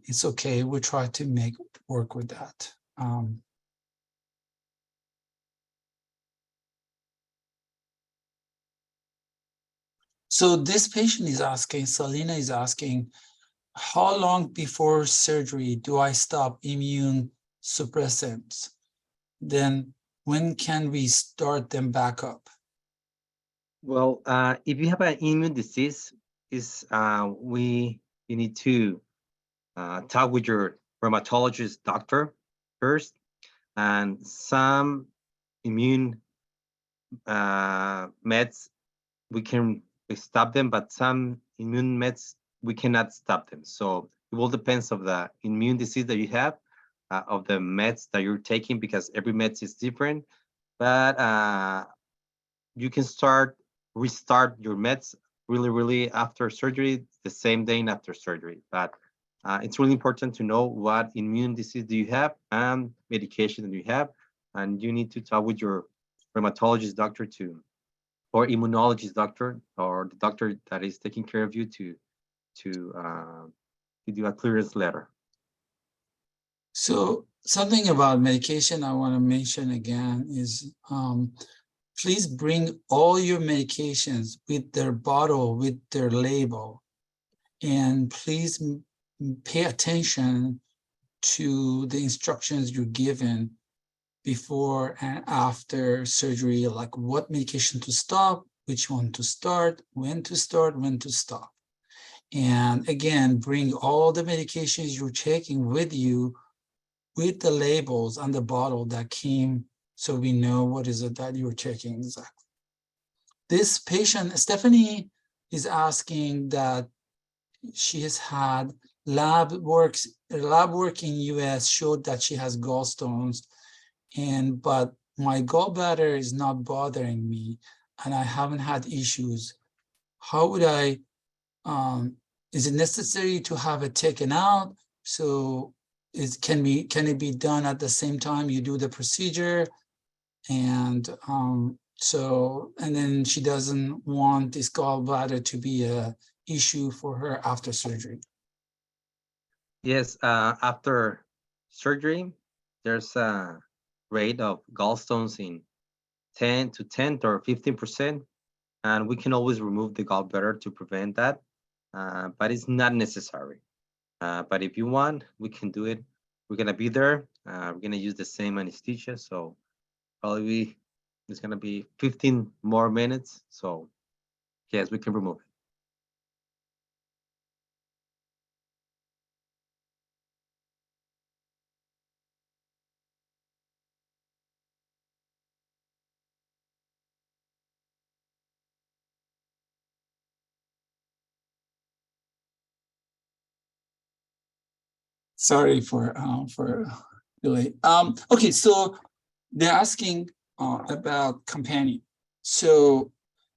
it's okay. We'll try to make work with that. So this patient is asking, Selena is asking, how long before surgery do I stop immune suppressants? Then when can we start them back up? Well, if you have an immune disease, you need to talk with your rheumatologist doctor first, and some immune meds we can stop them, but some immune meds we cannot stop them. So it will depend of the immune disease that you have, of the meds that you're taking, because every med is different. But you can restart your meds really after surgery, the same day after surgery. But it's really important to know what immune disease do you have and medication that you have, and you need to talk with your rheumatologist doctor or immunologist doctor, or the doctor that is taking care of you to do a clearance letter. So something about medication I want to mention again is please bring all your medications with their bottle, with their label. And please pay attention to the instructions you're given before and after surgery, like what medication to stop, which one to start, when to stop. And again, bring all the medications you're taking with you with the labels on the bottle that came, so we know what is it that you're taking exactly. This patient, Stephanie, is asking that she has had lab work in US showed that she has gallstones, but my gallbladder is not bothering me and I haven't had issues. How would I, is it necessary to have it taken out? So can it be done at the same time you do the procedure? And and then she doesn't want this gallbladder to be a issue for her after surgery. Yes, after surgery, there's a rate of gallstones in 10 or 15%, and we can always remove the gallbladder to prevent that, but it's not necessary. But if you want, we can do it. We're gonna be there. We're gonna use the same anesthesia, so probably it's gonna be 15 more minutes. So yes, we can remove it. Sorry for delay. Okay, so they're asking about companion. So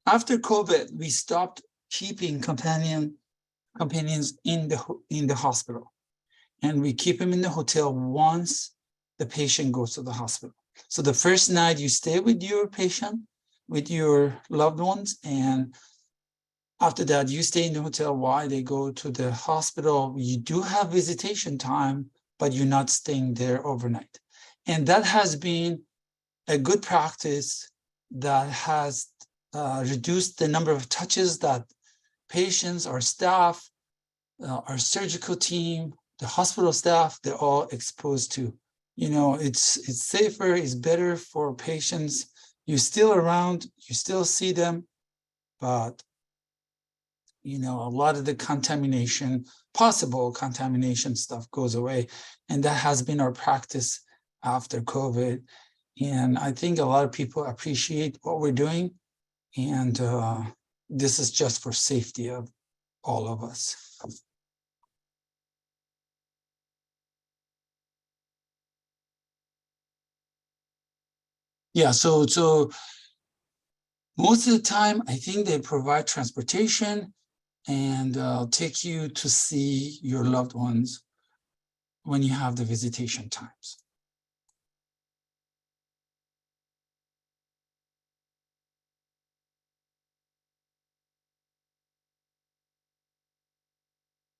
after COVID, we stopped keeping companions in the hospital, and we keep them in the hotel once the patient goes to the hospital. So the first night you stay with your patient, with your loved ones, and after that, you stay in the hotel while they go to the hospital. You do have visitation time, but you're not staying there overnight. And that has been a good practice that has reduced the number of touches that patients, our staff, our surgical team, the hospital staff, they're all exposed to. You know, it's safer, it's better for patients. You're still around, you still see them, but you know, a lot of the contamination, possible contamination stuff goes away. And that has been our practice after COVID. And I think a lot of people appreciate what we're doing. And this is just for safety of all of us. Yeah, so most of the time, I think they provide transportation and take you to see your loved ones when you have the visitation times.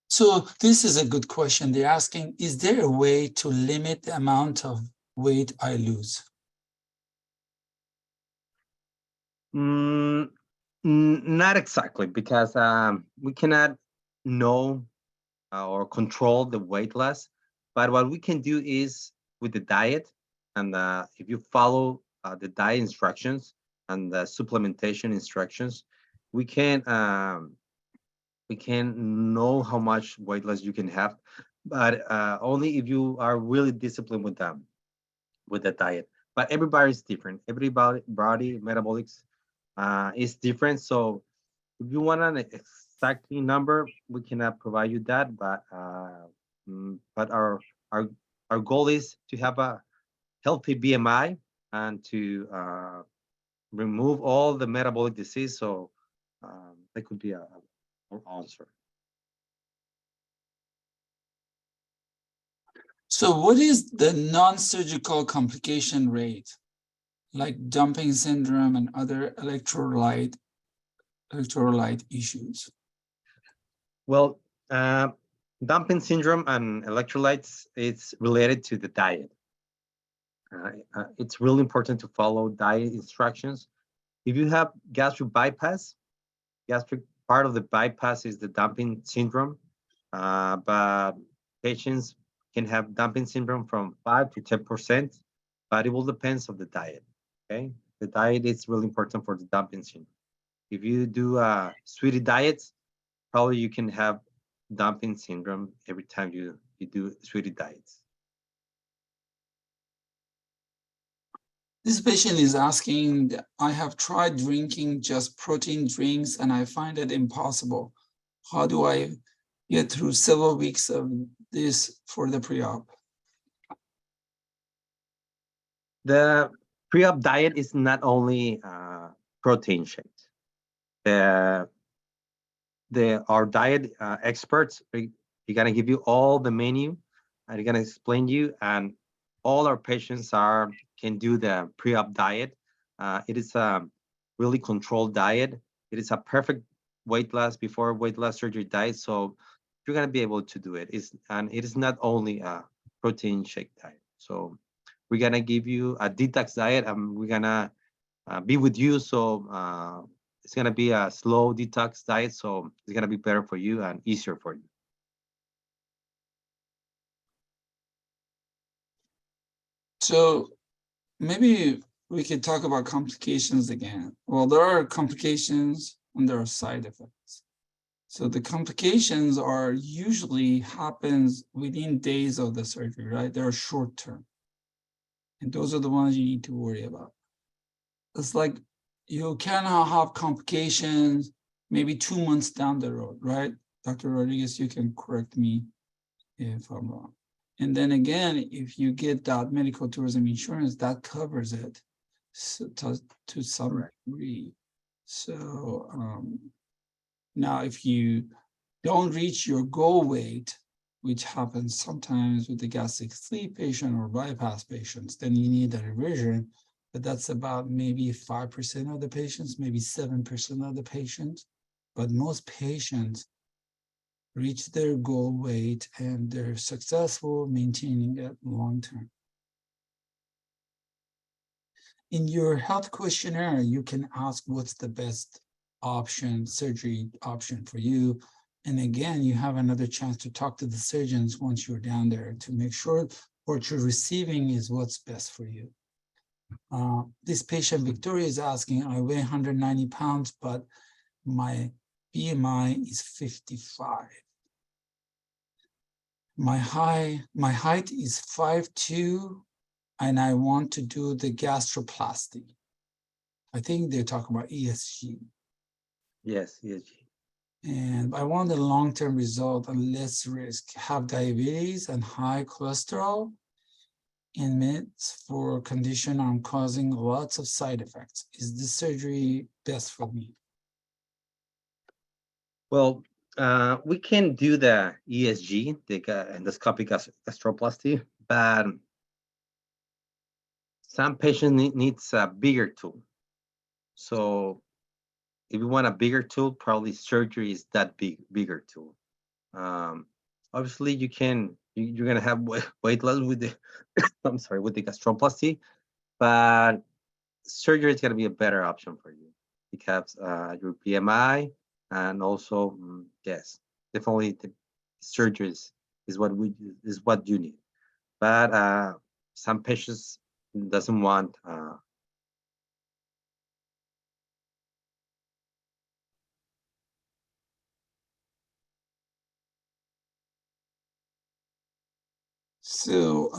So this is a good question. They're asking, is there a way to limit the amount of weight I lose? Not exactly, because we cannot know or control the weight loss. But what we can do is with the diet, and if you follow the diet instructions and the supplementation instructions, we can know how much weight loss you can have, but only if you are really disciplined with them, with the diet. But everybody is different. Everybody body metabolics is different. So if you want an exact number, we cannot provide you that. But our goal is to have a healthy BMI and to remove all the metabolic disease. So that could be our answer. So what is the non-surgical complication rate, like dumping syndrome and other electrolyte issues? Well, dumping syndrome and electrolytes, it's related to the diet. It's really important to follow diet instructions If you have gastric bypass, gastric part of the bypass is the dumping syndrome, but patients can have dumping syndrome from 5 to 10%, but it will depend on the diet. Okay, the diet is really important for the dumping syndrome. If you do sweetie diets, probably you can have dumping syndrome every time you do sweetie diets. This patient is asking, I have tried drinking just protein drinks and I find it impossible. How do I get through several weeks of this for the pre-op? The pre-op diet is not only protein shakes. Our diet experts are gonna give you all the menu, and they're gonna explain you, and all our patients can do the pre-op diet. It is a really controlled diet. It is a perfect weight loss before weight loss surgery diet, so you're gonna be able to do it. And it is not only a protein shake diet. So we're gonna give you a detox diet, and we're gonna be with you. So it's gonna be a slow detox diet, so it's gonna be better for you and easier for you. So maybe we could talk about complications again. Well, there are complications and there are side effects. So the complications are usually happens within days of the surgery, right? They're short term. And those are the ones you need to worry about. It's like you cannot have complications maybe 2 months down the road, right? Dr. Rodriguez, you can correct me if I'm wrong. And then again, if you get that medical tourism insurance, that covers it to some degree. So now if you don't reach your goal weight, which happens sometimes with the gastric sleeve patient or bypass patients, then you need a revision, but that's about maybe 5% of the patients, maybe 7% of the patients. But most patients reach their goal weight and they're successful maintaining it long term. In your health questionnaire, you can ask what's the best option, surgery option for you. And again, you have another chance to talk to the surgeons once you're down there to make sure what you're receiving is what's best for you. This patient, Victoria, is asking, I weigh 190 pounds, but my BMI is 55. My height is 5'2", and I want to do the gastroplasty. I think they're talking about ESG. Yes, ESG. And I want a long-term result and less risk, have diabetes and high cholesterol, and meds for a condition I'm causing lots of side effects. Is this surgery best for me? Well, we can do the ESG, the endoscopic gastroplasty, but some patient needs a bigger tool. So if you want a bigger tool, probably surgery is that bigger tool. Obviously, you're gonna have weight loss with the I'm sorry, with the gastroplasty, but surgery is gonna be a better option for you because your BMI and also yes, definitely the surgeries is what you need. But some patients doesn't want So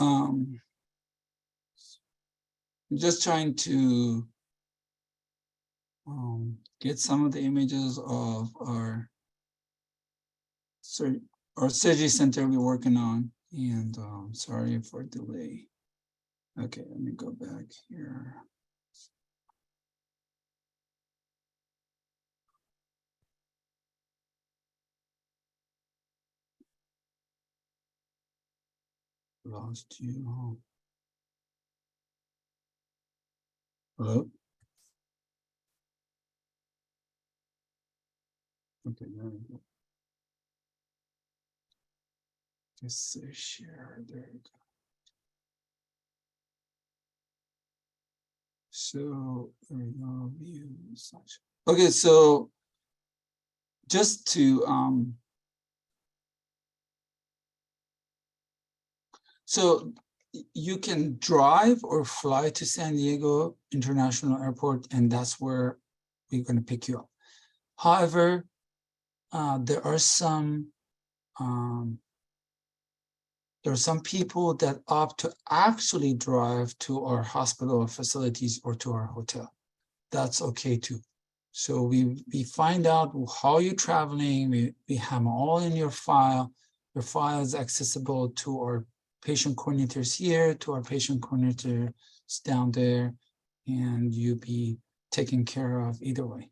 just trying to get some of the images of our surgery center we're working on. And sorry for delay. Okay, let me go back here. Lost you. Hello? Okay, there we go. Just say share, there we go. So there we go, view. Okay, so just to so you can drive or fly to San Diego International Airport, and that's where we're going to pick you up. However, there are some people that opt to actually drive to our hospital facilities or to our hotel. That's okay too. So we find out how you're traveling. We have them all in your file. Your file is accessible to our patient coordinators here, to our patient coordinators down there, and you'll be taken care of either way.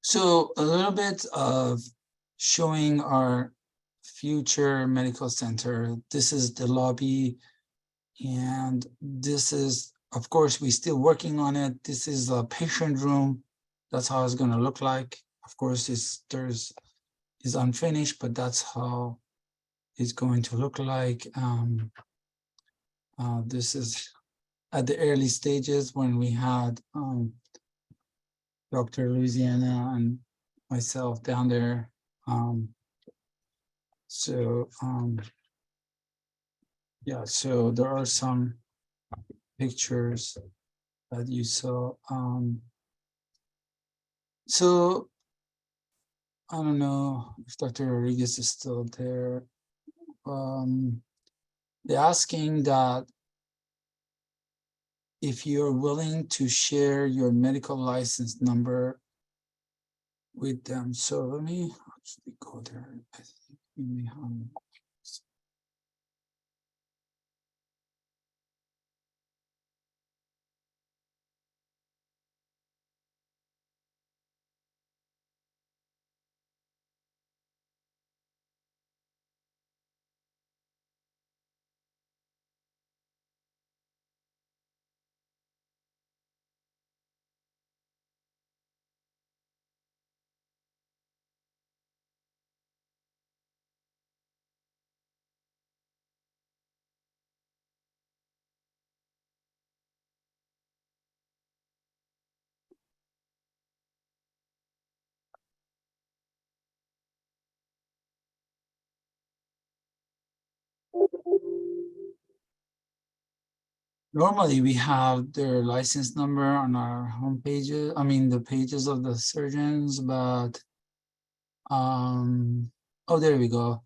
So a little bit of showing our future medical center. This is the lobby, and this is, of course, we're still working on it. This is a patient room. That's how it's going to look like. Of course, it's unfinished, but that's how it's going to look like. This is at the early stages when we had Dr. Louisiana and myself down there. Yeah, so there are some pictures that you saw. So I don't know if Dr. Rodriguez is still there. They're asking that if you're willing to share your medical license number with them. So let me actually go there. I think we may have. Normally, we have their license number on our home pages. I mean, the pages of the surgeons, but oh, there we go.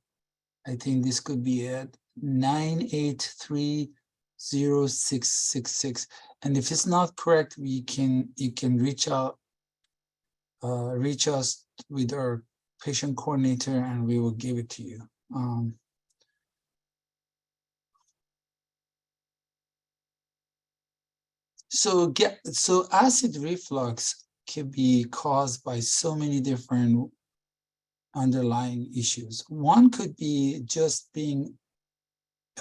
I think this could be it. 9830666. And if it's not correct, you can reach out, reach us with our patient coordinator, and we will give it to you. So acid reflux can be caused by so many different underlying issues. One could be just being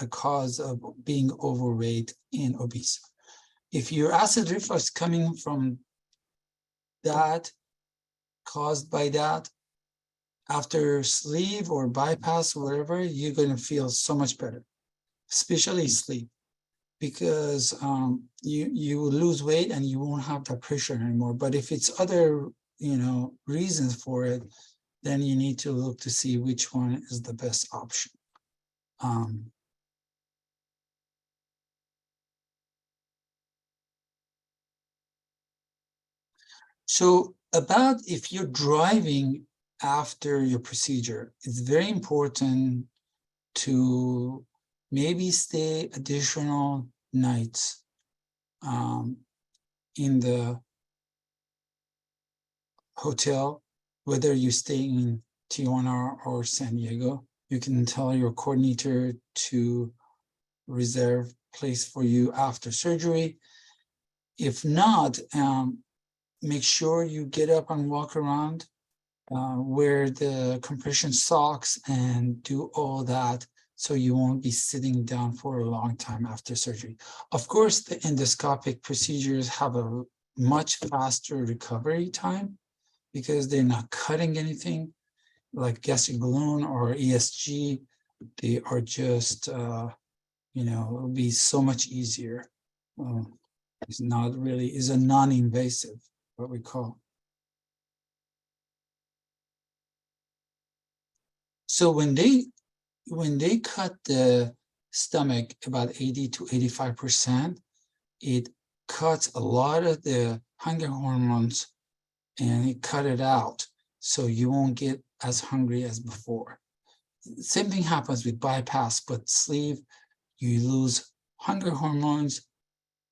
a cause of being overweight and obese. If your acid reflux coming from that, caused by that, after sleep or bypass or whatever, you're going to feel so much better, especially sleep, because you will lose weight and you won't have that pressure anymore. But if it's other, reasons for it, then you need to look to see which one is the best option. So about if you're driving after your procedure, it's very important to maybe stay additional nights in the hotel, whether you stay in Tijuana or San Diego. You can tell your coordinator to reserve place for you after surgery. If not, make sure you get up and walk around, wear the compression socks, and do all that so you won't be sitting down for a long time after surgery. Of course, the endoscopic procedures have a much faster recovery time because they're not cutting anything like gastric balloon or ESG. They are just, it'll be so much easier. It's not really, it's a non-invasive, what we call. So when they cut the stomach about 80 to 85%, it cuts a lot of the hunger hormones and it cut it out. So you won't get as hungry as before. Same thing happens with bypass, but sleeve, you lose hunger hormones,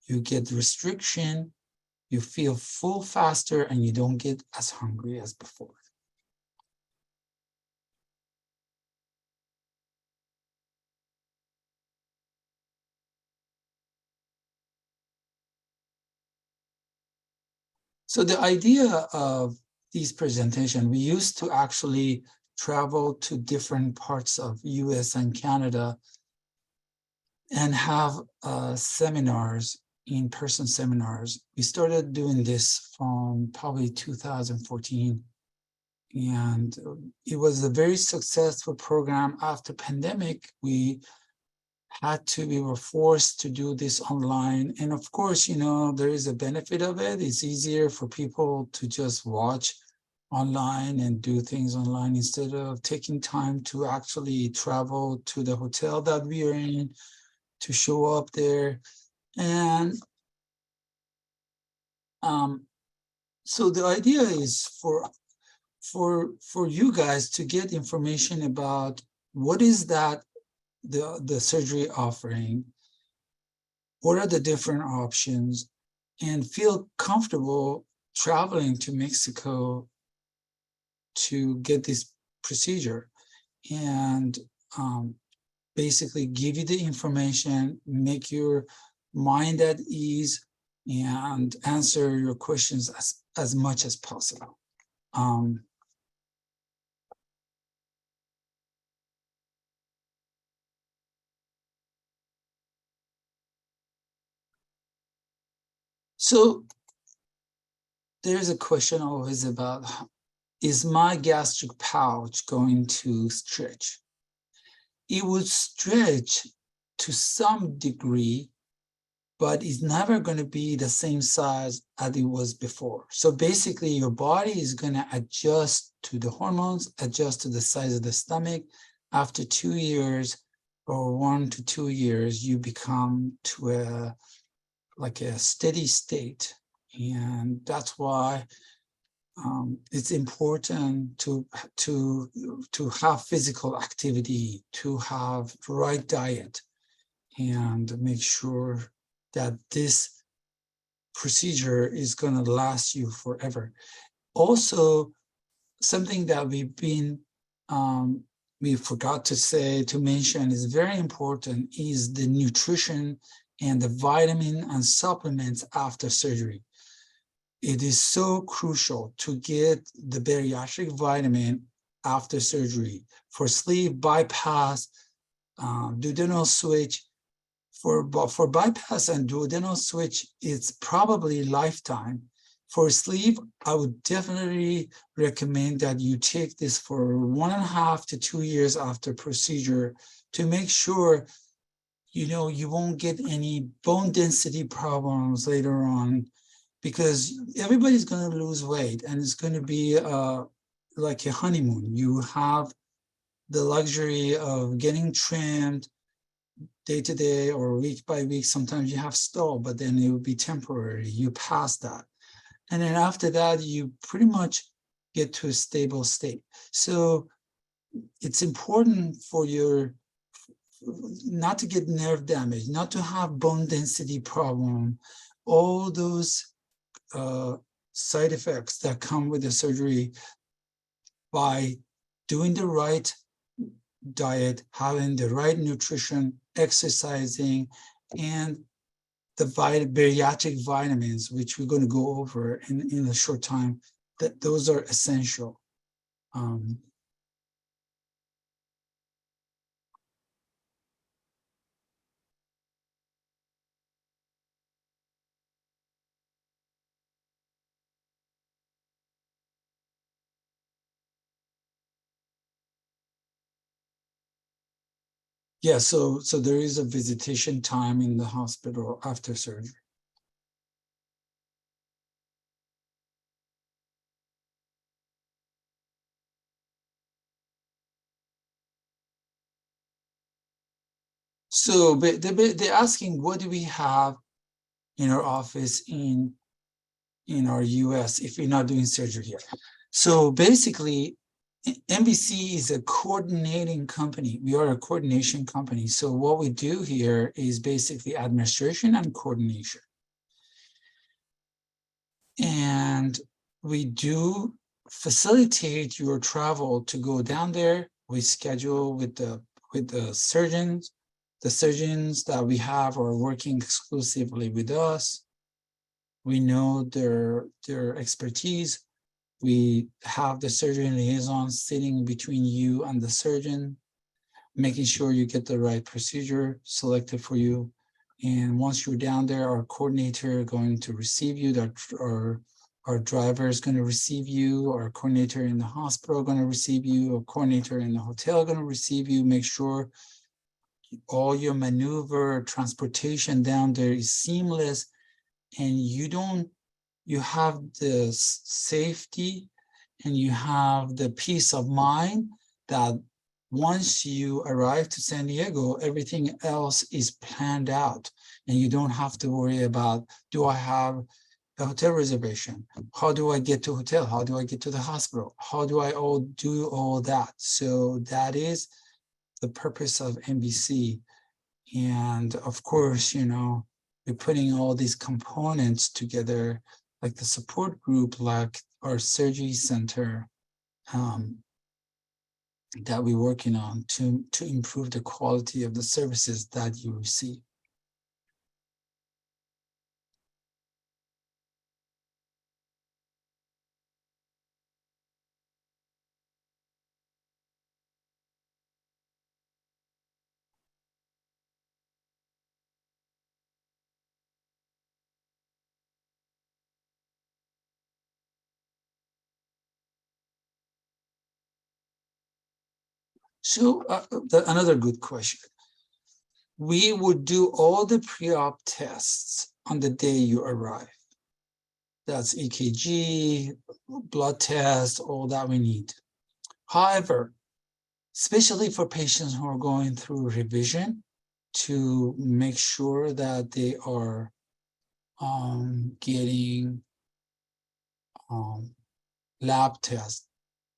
you get restriction, you feel full faster, and you don't get as hungry as before. So the idea of these presentations, we used to actually travel to different parts of US and Canada and have seminars, in-person seminars. We started doing this from probably 2014. And it was a very successful program. After pandemic, we were forced to do this online. And of course, there is a benefit of it. It's easier for people to just watch online and do things online instead of taking time to actually travel to the hotel that we are in, to show up there. And so the idea is for you guys to get information about what is that the surgery offering, what are the different options, and feel comfortable traveling to Mexico to get this procedure, and basically give you the information, make your mind at ease, and answer your questions as much as possible. So there's a question always about, is my gastric pouch going to stretch? It would stretch to some degree, but it's never going to be the same size as it was before. So basically, your body is going to adjust to the hormones, adjust to the size of the stomach. After 2 years or 1 to 2 years, you become to a steady state. And that's why it's important to have physical activity, to have the right diet, and make sure that this procedure is going to last you forever. Also, something that we forgot to mention is very important, is the nutrition and the vitamin and supplements after surgery. It is so crucial to get the bariatric vitamin after surgery for sleeve, bypass, duodenal switch. For bypass and duodenal switch, it's probably lifetime. For sleeve, I would definitely recommend that you take this for 1.5 to 2 years after procedure to make sure you won't get any bone density problems later on, because everybody's going to lose weight and it's going to be like a honeymoon. You have the luxury of getting trimmed day to day or week by week. Sometimes you have stall, but then it will be temporary. You pass that. And then after that, you pretty much get to a stable state. So it's important for not to get nerve damage, not to have bone density problem, all those side effects that come with the surgery. By doing the right diet, having the right nutrition, exercising, and the bariatric vitamins, which we're going to go over in a short time, that those are essential. Yeah, so there is a visitation time in the hospital after surgery. So they're asking, what do we have in our office in our US if we're not doing surgery here? So basically, MBC is a coordinating company. We are a coordination company. So what we do here is basically administration and coordination. And we do facilitate your travel to go down there. We schedule with the surgeons. The surgeons that we have are working exclusively with us. We know their expertise. We have the surgeon liaison sitting between you and the surgeon, making sure you get the right procedure selected for you. And once you're down there, our coordinator going to receive you, our driver is going to receive you, our coordinator in the hospital going to receive you, a coordinator in the hotel going to receive you, make sure all your maneuver, transportation down there is seamless, and you have the safety and you have the peace of mind that once you arrive to San Diego, everything else is planned out and you don't have to worry about, do I have a hotel reservation? How do I get to hotel? How do I get to the hospital? How do I do all that? So that is the purpose of MBC. And of course, we're putting all these components together, like the support group, like our surgery center, that we're working on to improve the quality of the services that you receive. So another good question. We would do all the pre-op tests on the day you arrive. That's EKG, blood test, all that we need. However, especially for patients who are going through revision, to make sure that they are getting lab tests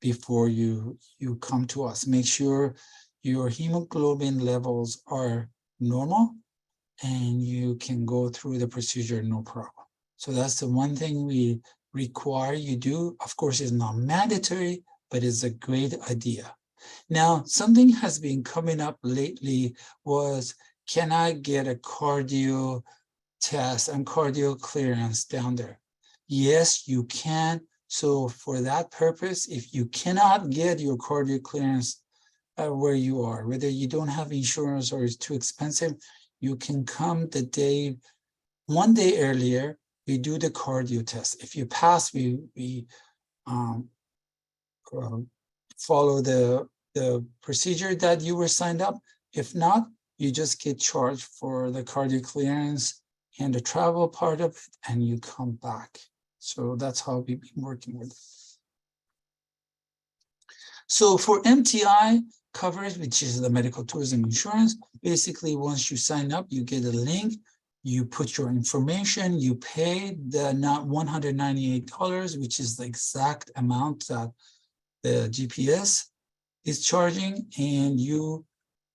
before you come to us. Make sure your hemoglobin levels are normal and you can go through the procedure no problem. So that's the one thing we require you do. Of course, it's not mandatory, but it's a great idea. Now, something has been coming up lately was, can I get a cardio test and cardio clearance down there? Yes, you can. So for that purpose, if you cannot get your cardio clearance where you are, whether you don't have insurance or it's too expensive, you can come one day earlier. We do the cardio test. If you pass, we follow the procedure that you were signed up. If not, you just get charged for the cardio clearance and the travel part of it, and you come back. So that's how we've been working with it. So for MTI coverage, which is the medical tourism insurance, basically once you sign up, you get a link, you put your information, you pay the $198, which is the exact amount that the GPS is charging, and you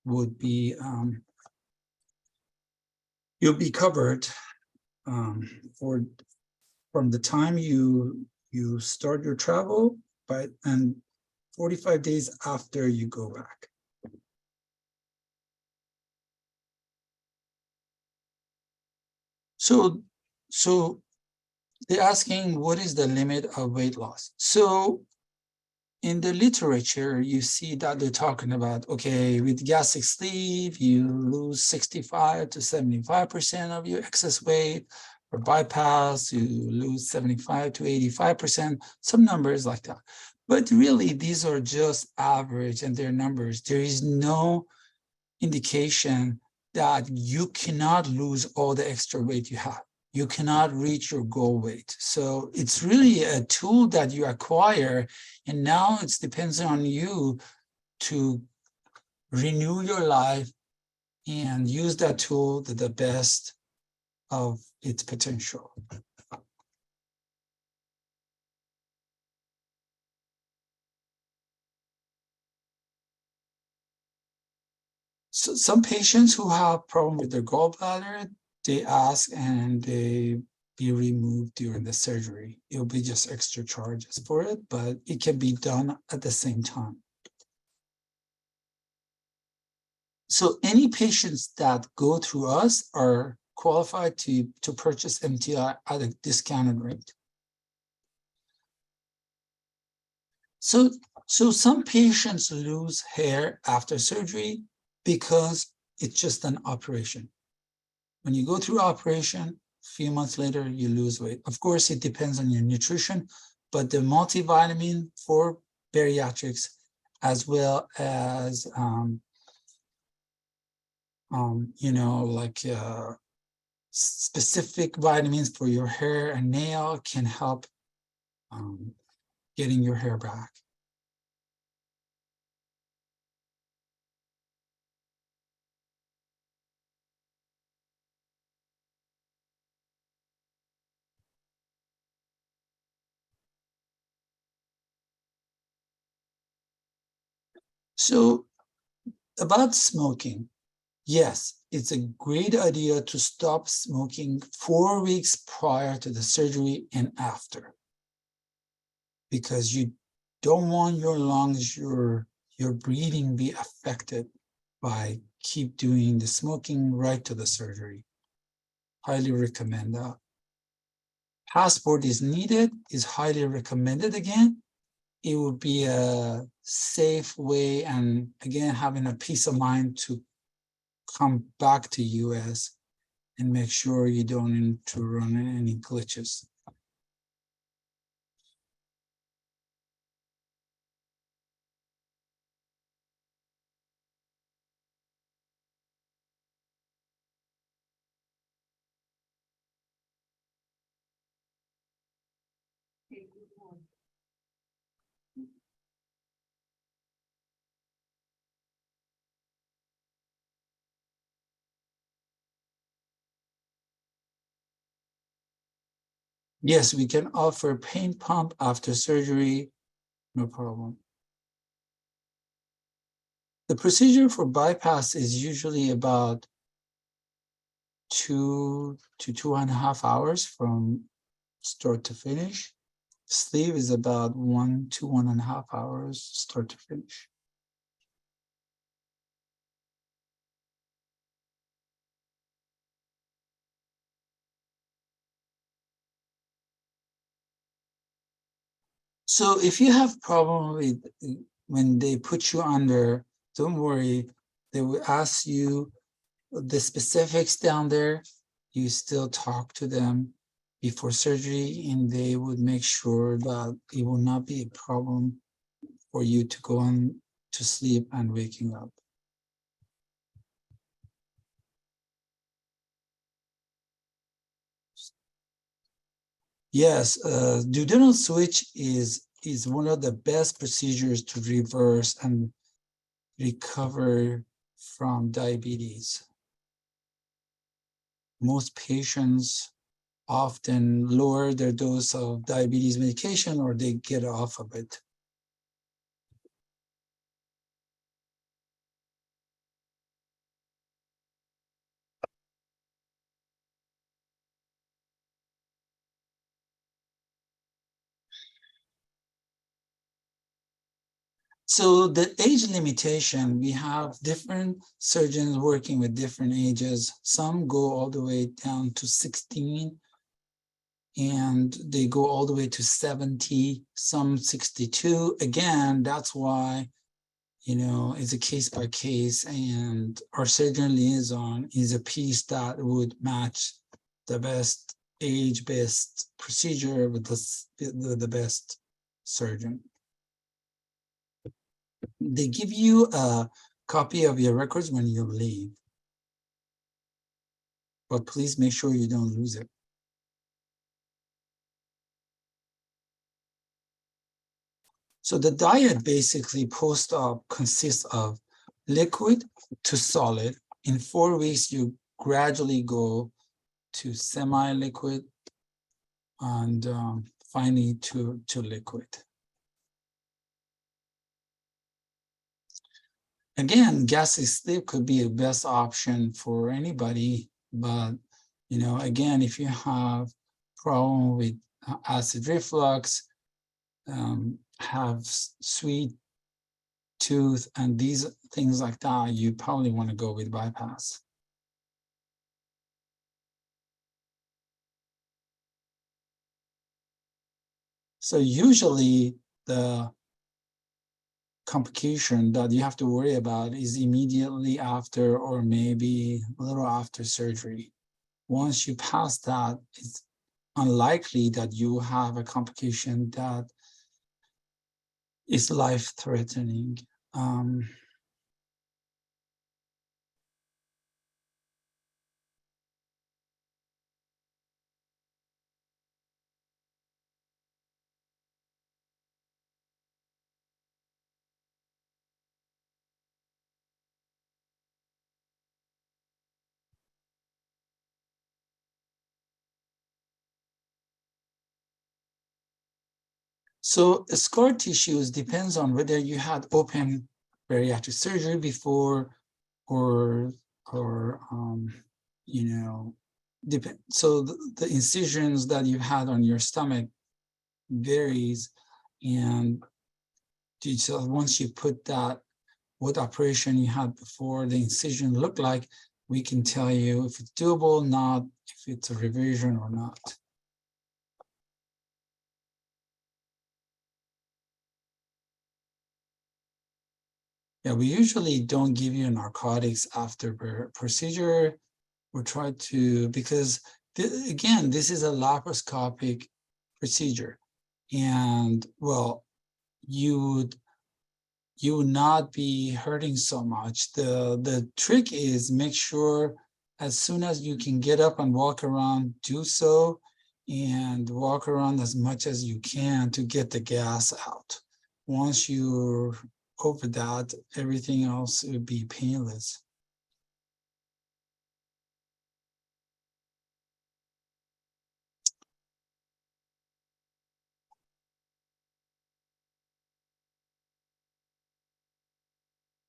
would be you'll be covered from the time you start your travel, and 45 days after you go back. So they're asking, what is the limit of weight loss? So in the literature, you see that they're talking about, okay, with gastric sleeve, you lose 65 to 75% of your excess weight. For bypass, you lose 75 to 85%, some numbers like that. But really, these are just average and they're numbers. There is no indication that you cannot lose all the extra weight you have. You cannot reach your goal weight. So it's really a tool that you acquire, and now it depends on you to renew your life and use that tool to the best of its potential. So some patients who have problem with their gallbladder, they ask and they be removed during the surgery. It'll be just extra charges for it, but it can be done at the same time. So any patients that go through us are qualified to purchase MTI at a discounted rate. So some patients lose hair after surgery because it's just an operation. When you go through operation, a few months later, you lose weight. Of course, it depends on your nutrition, but the multivitamin for bariatrics, as well as, like specific vitamins for your hair and nail can help getting your hair back. So about smoking, yes, it's a great idea to stop smoking 4 weeks prior to the surgery and after, because you don't want your lungs, your breathing be affected by keep doing the smoking right to the surgery. Highly recommend that. Passport is needed, is highly recommended again. It would be a safe way, and again, having a peace of mind to come back to US and make sure you don't need to run any glitches. Yes, we can offer pain pump after surgery, no problem. The procedure for bypass is usually about 2 to 2.5 hours from start to finish. Sleeve is about 1 to 1.5 hours start to finish. So if you have problem with when they put you under, don't worry, they will ask you the specifics down there. You still talk to them before surgery, and they would make sure that it will not be a problem for you to go on to sleep and waking up. Yes, duodenal switch is one of the best procedures to reverse and recover from diabetes. Most patients often lower their dose of diabetes medication or they get off of it. So the age limitation, we have different surgeons working with different ages. Some go all the way down to 16, and they go all the way to 70, some 62. Again, that's why, it's a case by case, and our surgeon liaison is a piece that would match the best age, best procedure with the best surgeon. They give you a copy of your records when you leave. But please make sure you don't lose it. So the diet basically post-op consists of liquid to solid. In 4 weeks, you gradually go to semi-liquid and finally to liquid. Again, gastric sleep could be a best option for anybody, but you know, again, if you have problem with acid reflux, have sweet tooth and these things like that, you probably want to go with bypass. So usually the complication that you have to worry about is immediately after or maybe a little after surgery. Once you pass that, it's unlikely that you have a complication that is life-threatening. So scar tissues depends on whether you had open bariatric surgery before or you know, depend. So the incisions that you had on your stomach varies, and so once you put that, what operation you had before the incision looked like, we can tell you if it's doable, not if it's a revision or not. Yeah, we usually don't give you narcotics after procedure. We try to, because again, this is a laparoscopic procedure, and well, you would not be hurting so much. The trick is make sure as soon as you can get up and walk around, do so, and walk around as much as you can to get the gas out. Once you're over that, everything else would be painless.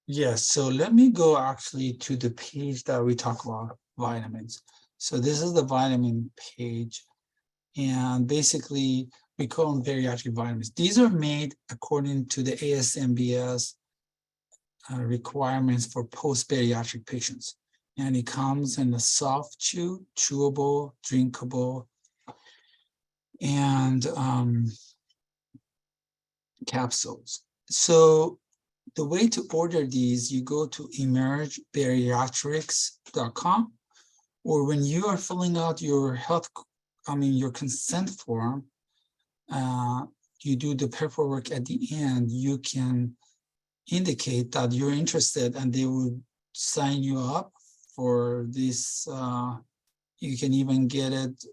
Yes, so let me go actually to the page that we talk about vitamins. So this is the vitamin page, and basically we call them bariatric vitamins. These are made according to the ASMBS requirements for post-bariatric patients. And it comes in a soft chew, chewable, drinkable, and capsules. So the way to order these, you go to emergebariatrics.com, or when you are filling out your your consent form, you do the paperwork at the end, you can indicate that you're interested and they will sign you up for this. You can even get it,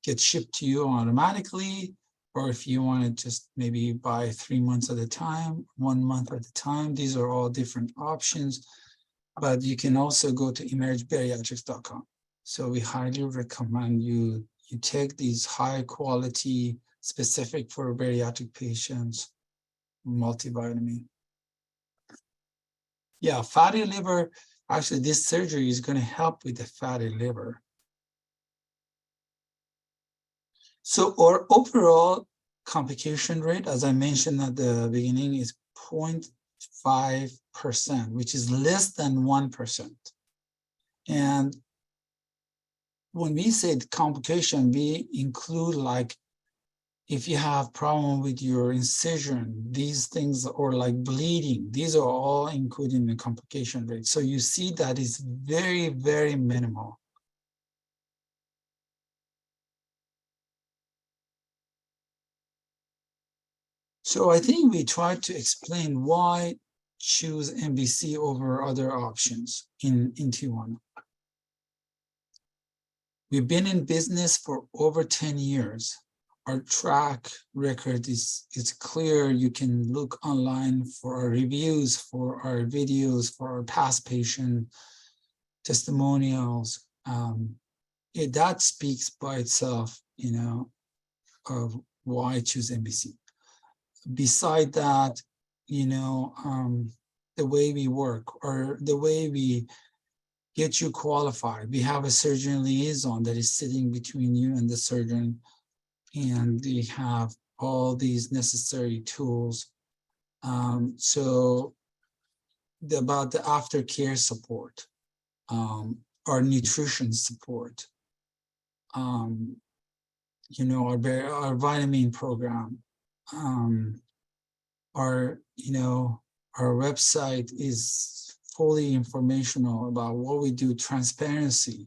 get shipped to you automatically, or if you want to just maybe buy 3 months at a time, 1 month at a time, these are all different options. But you can also go to emergebariatrics.com. So we highly recommend you take these high quality, specific for bariatric patients, multivitamin. Yeah, fatty liver, actually this surgery is going to help with the fatty liver. So our overall complication rate, as I mentioned at the beginning, is 0.5%, which is less than 1%. And when we say complication, we include like if you have problem with your incision, these things, or like bleeding, these are all included in the complication rate. So you see that is very, very minimal. So I think we tried to explain why choose MBC over other options in Tijuana. We've been in business for over 10 years. Our track record is clear. You can look online for our reviews, for our videos, for our past patient testimonials. That speaks by itself, you know, of why choose MBC. Beside that, you know, the way we work or the way we get you qualified. We have a surgeon liaison that is sitting between you and the surgeon, and we have all these necessary tools. So about the aftercare support, our nutrition support, you know, our vitamin program, our website is fully informational about what we do, transparency.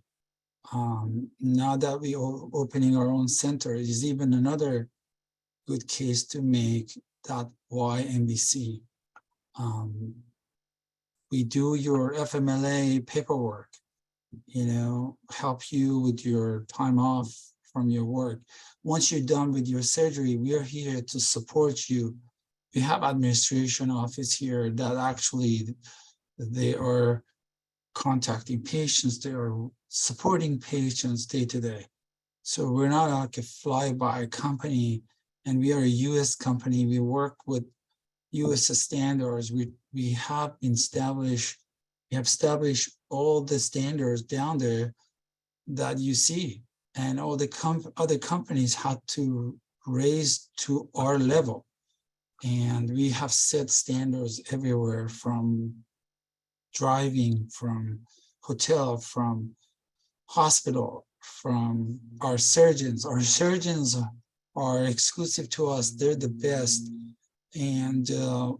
Now that we are opening our own center, it is even another good case to make that why MBC. We do your FMLA paperwork, you know, help you with your time off from your work. Once you're done with your surgery, we are here to support you. We have administration office here that actually they are contacting patients, they are supporting patients day to day. So we're not like a fly-by company, and we are a US company. We work with US standards. We have established all the standards down there that you see, and all the other companies had to raise to our level. And we have set standards everywhere, from driving, from hotel, from hospital, from our surgeons. Our surgeons are exclusive to us. They're the best. And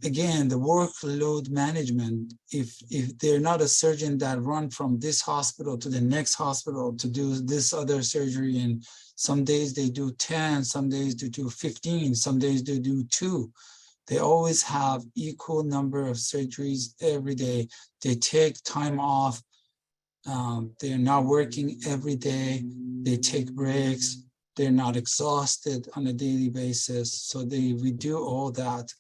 again, the workload management, if they're not a surgeon that run from this hospital to the next hospital to do this other surgery, and some days they do 10, some days they do 15, some days they do 2. They always have equal number of surgeries every day. They take time off. They're not working every day. They take breaks. They're not exhausted on a daily basis. So we do all that.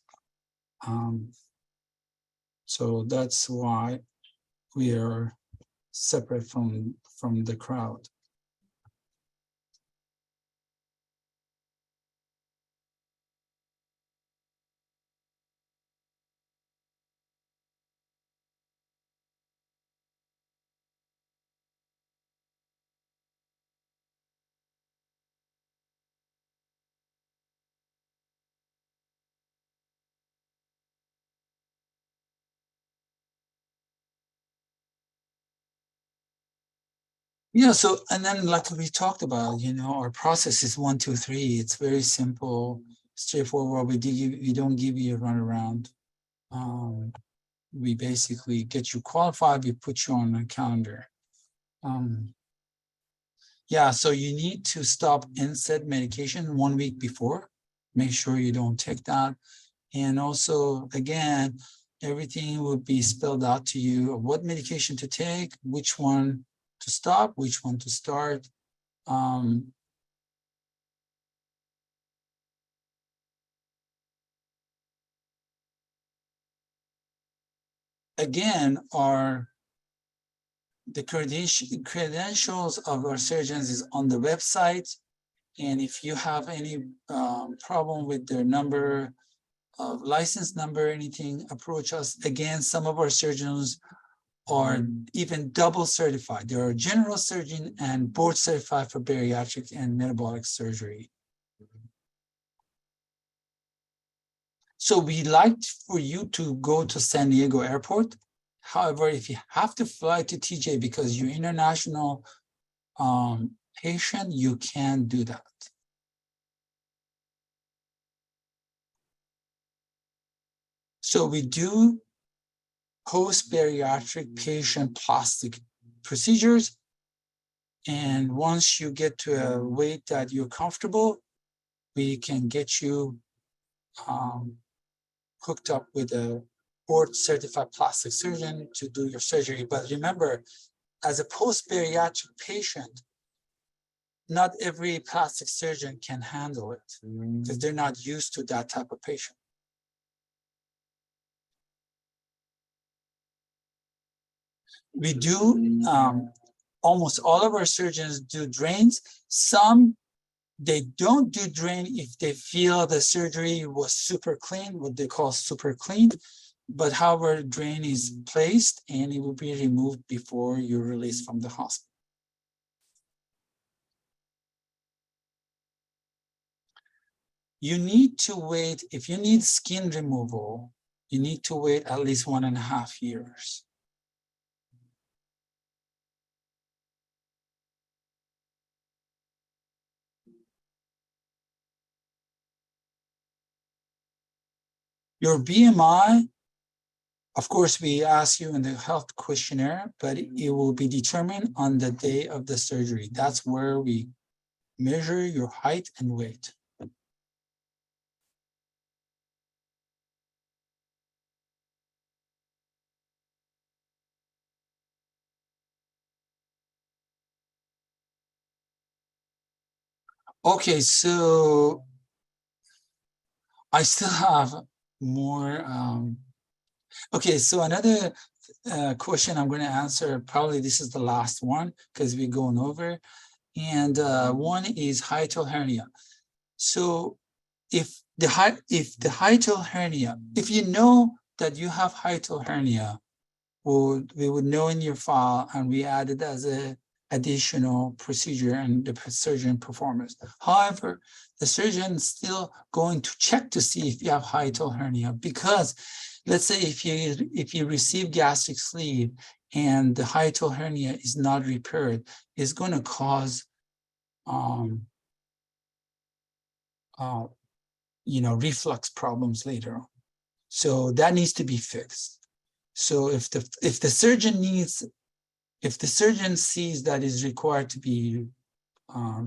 So that's why we are separate from the crowd. Yeah, so, and then like we talked about, you know, our process is 1, 2, 3. It's very simple, straightforward. We don't give you a runaround. We basically get you qualified, we put you on a calendar. Yeah, so you need to stop NSAID medication 1 week before. Make sure you don't take that. And also, again, everything will be spelled out to you of what medication to take, which one to stop, which one to start. Again, the credentials of our surgeons is on the website. And if you have any problem with their number, license number, anything, approach us. Again, some of our surgeons are even double certified. They are general surgeon and board certified for bariatric and metabolic surgery. So we like for you to go to San Diego Airport. However, if you have to fly to TJ because you're international patient, you can do that. So we do post-bariatric patient plastic procedures. And once you get to a weight that you're comfortable, we can get you hooked up with a board certified plastic surgeon to do your surgery. But remember, as a post-bariatric patient, not every plastic surgeon can handle it because they're not used to that type of patient. We do, almost all of our surgeons do drains. Some, they don't do drain if they feel the surgery was super clean, what they call super clean. But however, drain is placed and it will be removed before you're released from the hospital. You need to wait, if you need skin removal, you need to wait at least 1.5 years. Your BMI, of course, we ask you in the health questionnaire, but it will be determined on the day of the surgery. That's where we measure your height and weight. Okay, so I still have more. Okay, so another question I'm going to answer, probably this is the last one because we're going over. And one is hiatal hernia. So if the hiatal hernia, if you know that you have hiatal hernia, we would know in your file and we add it as a additional procedure and the surgeon performs. However, the surgeon is still going to check to see if you have hiatal hernia, because let's say if you receive gastric sleeve and the hiatal hernia is not repaired, it's going to cause reflux problems later on. So that needs to be fixed. So if the surgeon sees that is required to be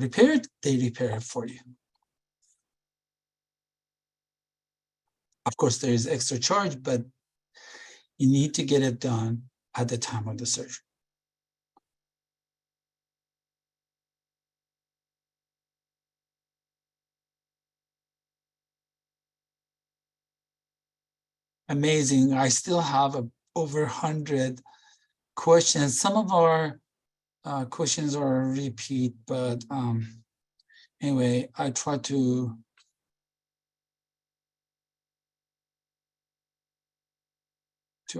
repaired, they repair it for you. Of course, there is extra charge, but you need to get it done at the time of the surgery. Amazing. I still have over 100 questions. Some of our questions are a repeat, but anyway, I try to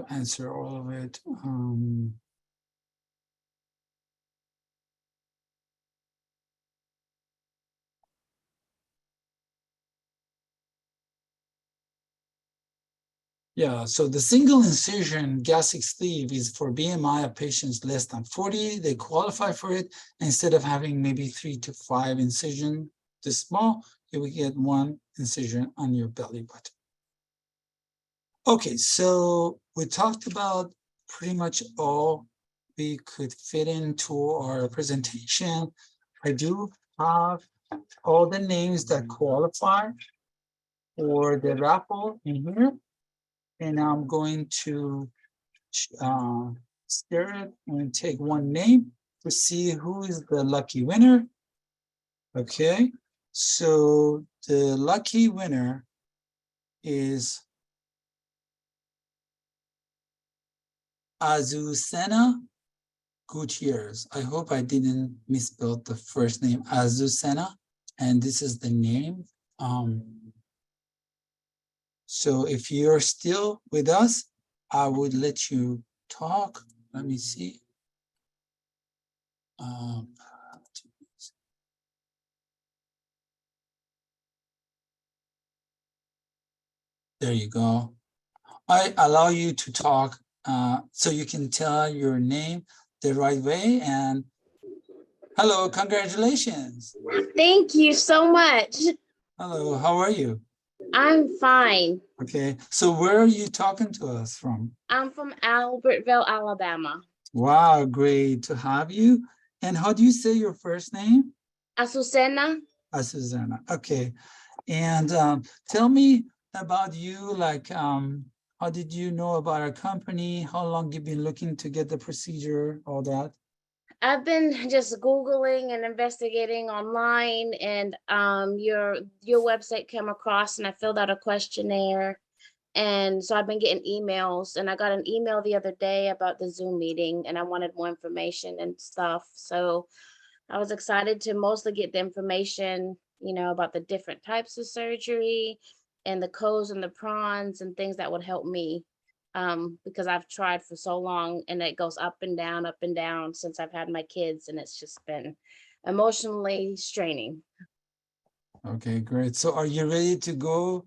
answer all of it. Yeah, so the single incision gastric sleeve is for BMI of patients less than 40. They qualify for it. Instead of having maybe 3 to 5 incisions this small, you will get 1 incision on your belly button. Okay, so we talked about pretty much all we could fit into our presentation. I do have all the names that qualify for the raffle in here. And I'm going to stir it and take one name to see who is the lucky winner. Okay, so the lucky winner is Azucena Gutierrez. I hope I didn't misspell the first name, Azucena, and this is the name. So if you're still with us, I would let you talk. Let me see. There you go. I allow you to talk so you can tell your name the right way. And hello, congratulations. Thank you so much. Hello, how are you? I'm fine. Okay, so where are you talking to us from? I'm from Albertville, Alabama. Wow, great to have you. And how do you say your first name? Azucena. Susanna. Okay, and tell me about you, like How did you know about our company? How long you been looking to get the procedure, all that? I've been just Googling and investigating online, and your website came across, and I filled out a questionnaire. And so I've been getting emails, and I got an email the other day about the Zoom meeting, and I wanted more information and stuff. So I was excited to mostly get the information, about the different types of surgery and the pros and the cons and things that would help me. Because I've tried for so long, and it goes up and down since I've had my kids, and it's just been emotionally straining. Okay, great. So are you ready to go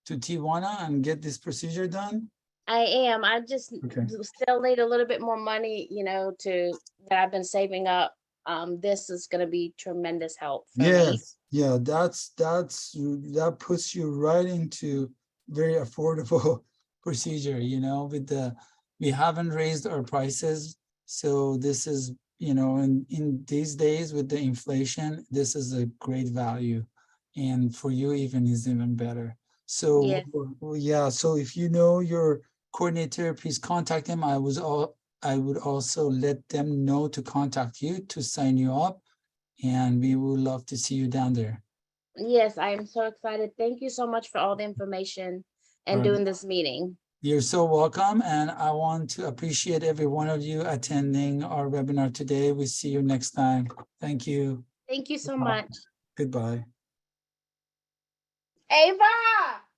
to Tijuana and get this procedure done? I am. I just Okay. still need a little bit more money, that I've been saving up. This is going to be tremendous help for me. Yes, yeah, that puts you right into very affordable procedure, we haven't raised our prices. So this is, in these days with the inflation, this is a great value. And for you is even better. So Yes. yeah, so if you know your coordinator, please contact him. I would also let them know to contact you to sign you up. And we would love to see you down there. Yes, I am so excited. Thank you so much for all the information and All right. doing this meeting. You're so welcome. And I want to appreciate every one of you attending our webinar today. We see you next time. Thank you. Thank you so Goodbye. much. Goodbye. Ava!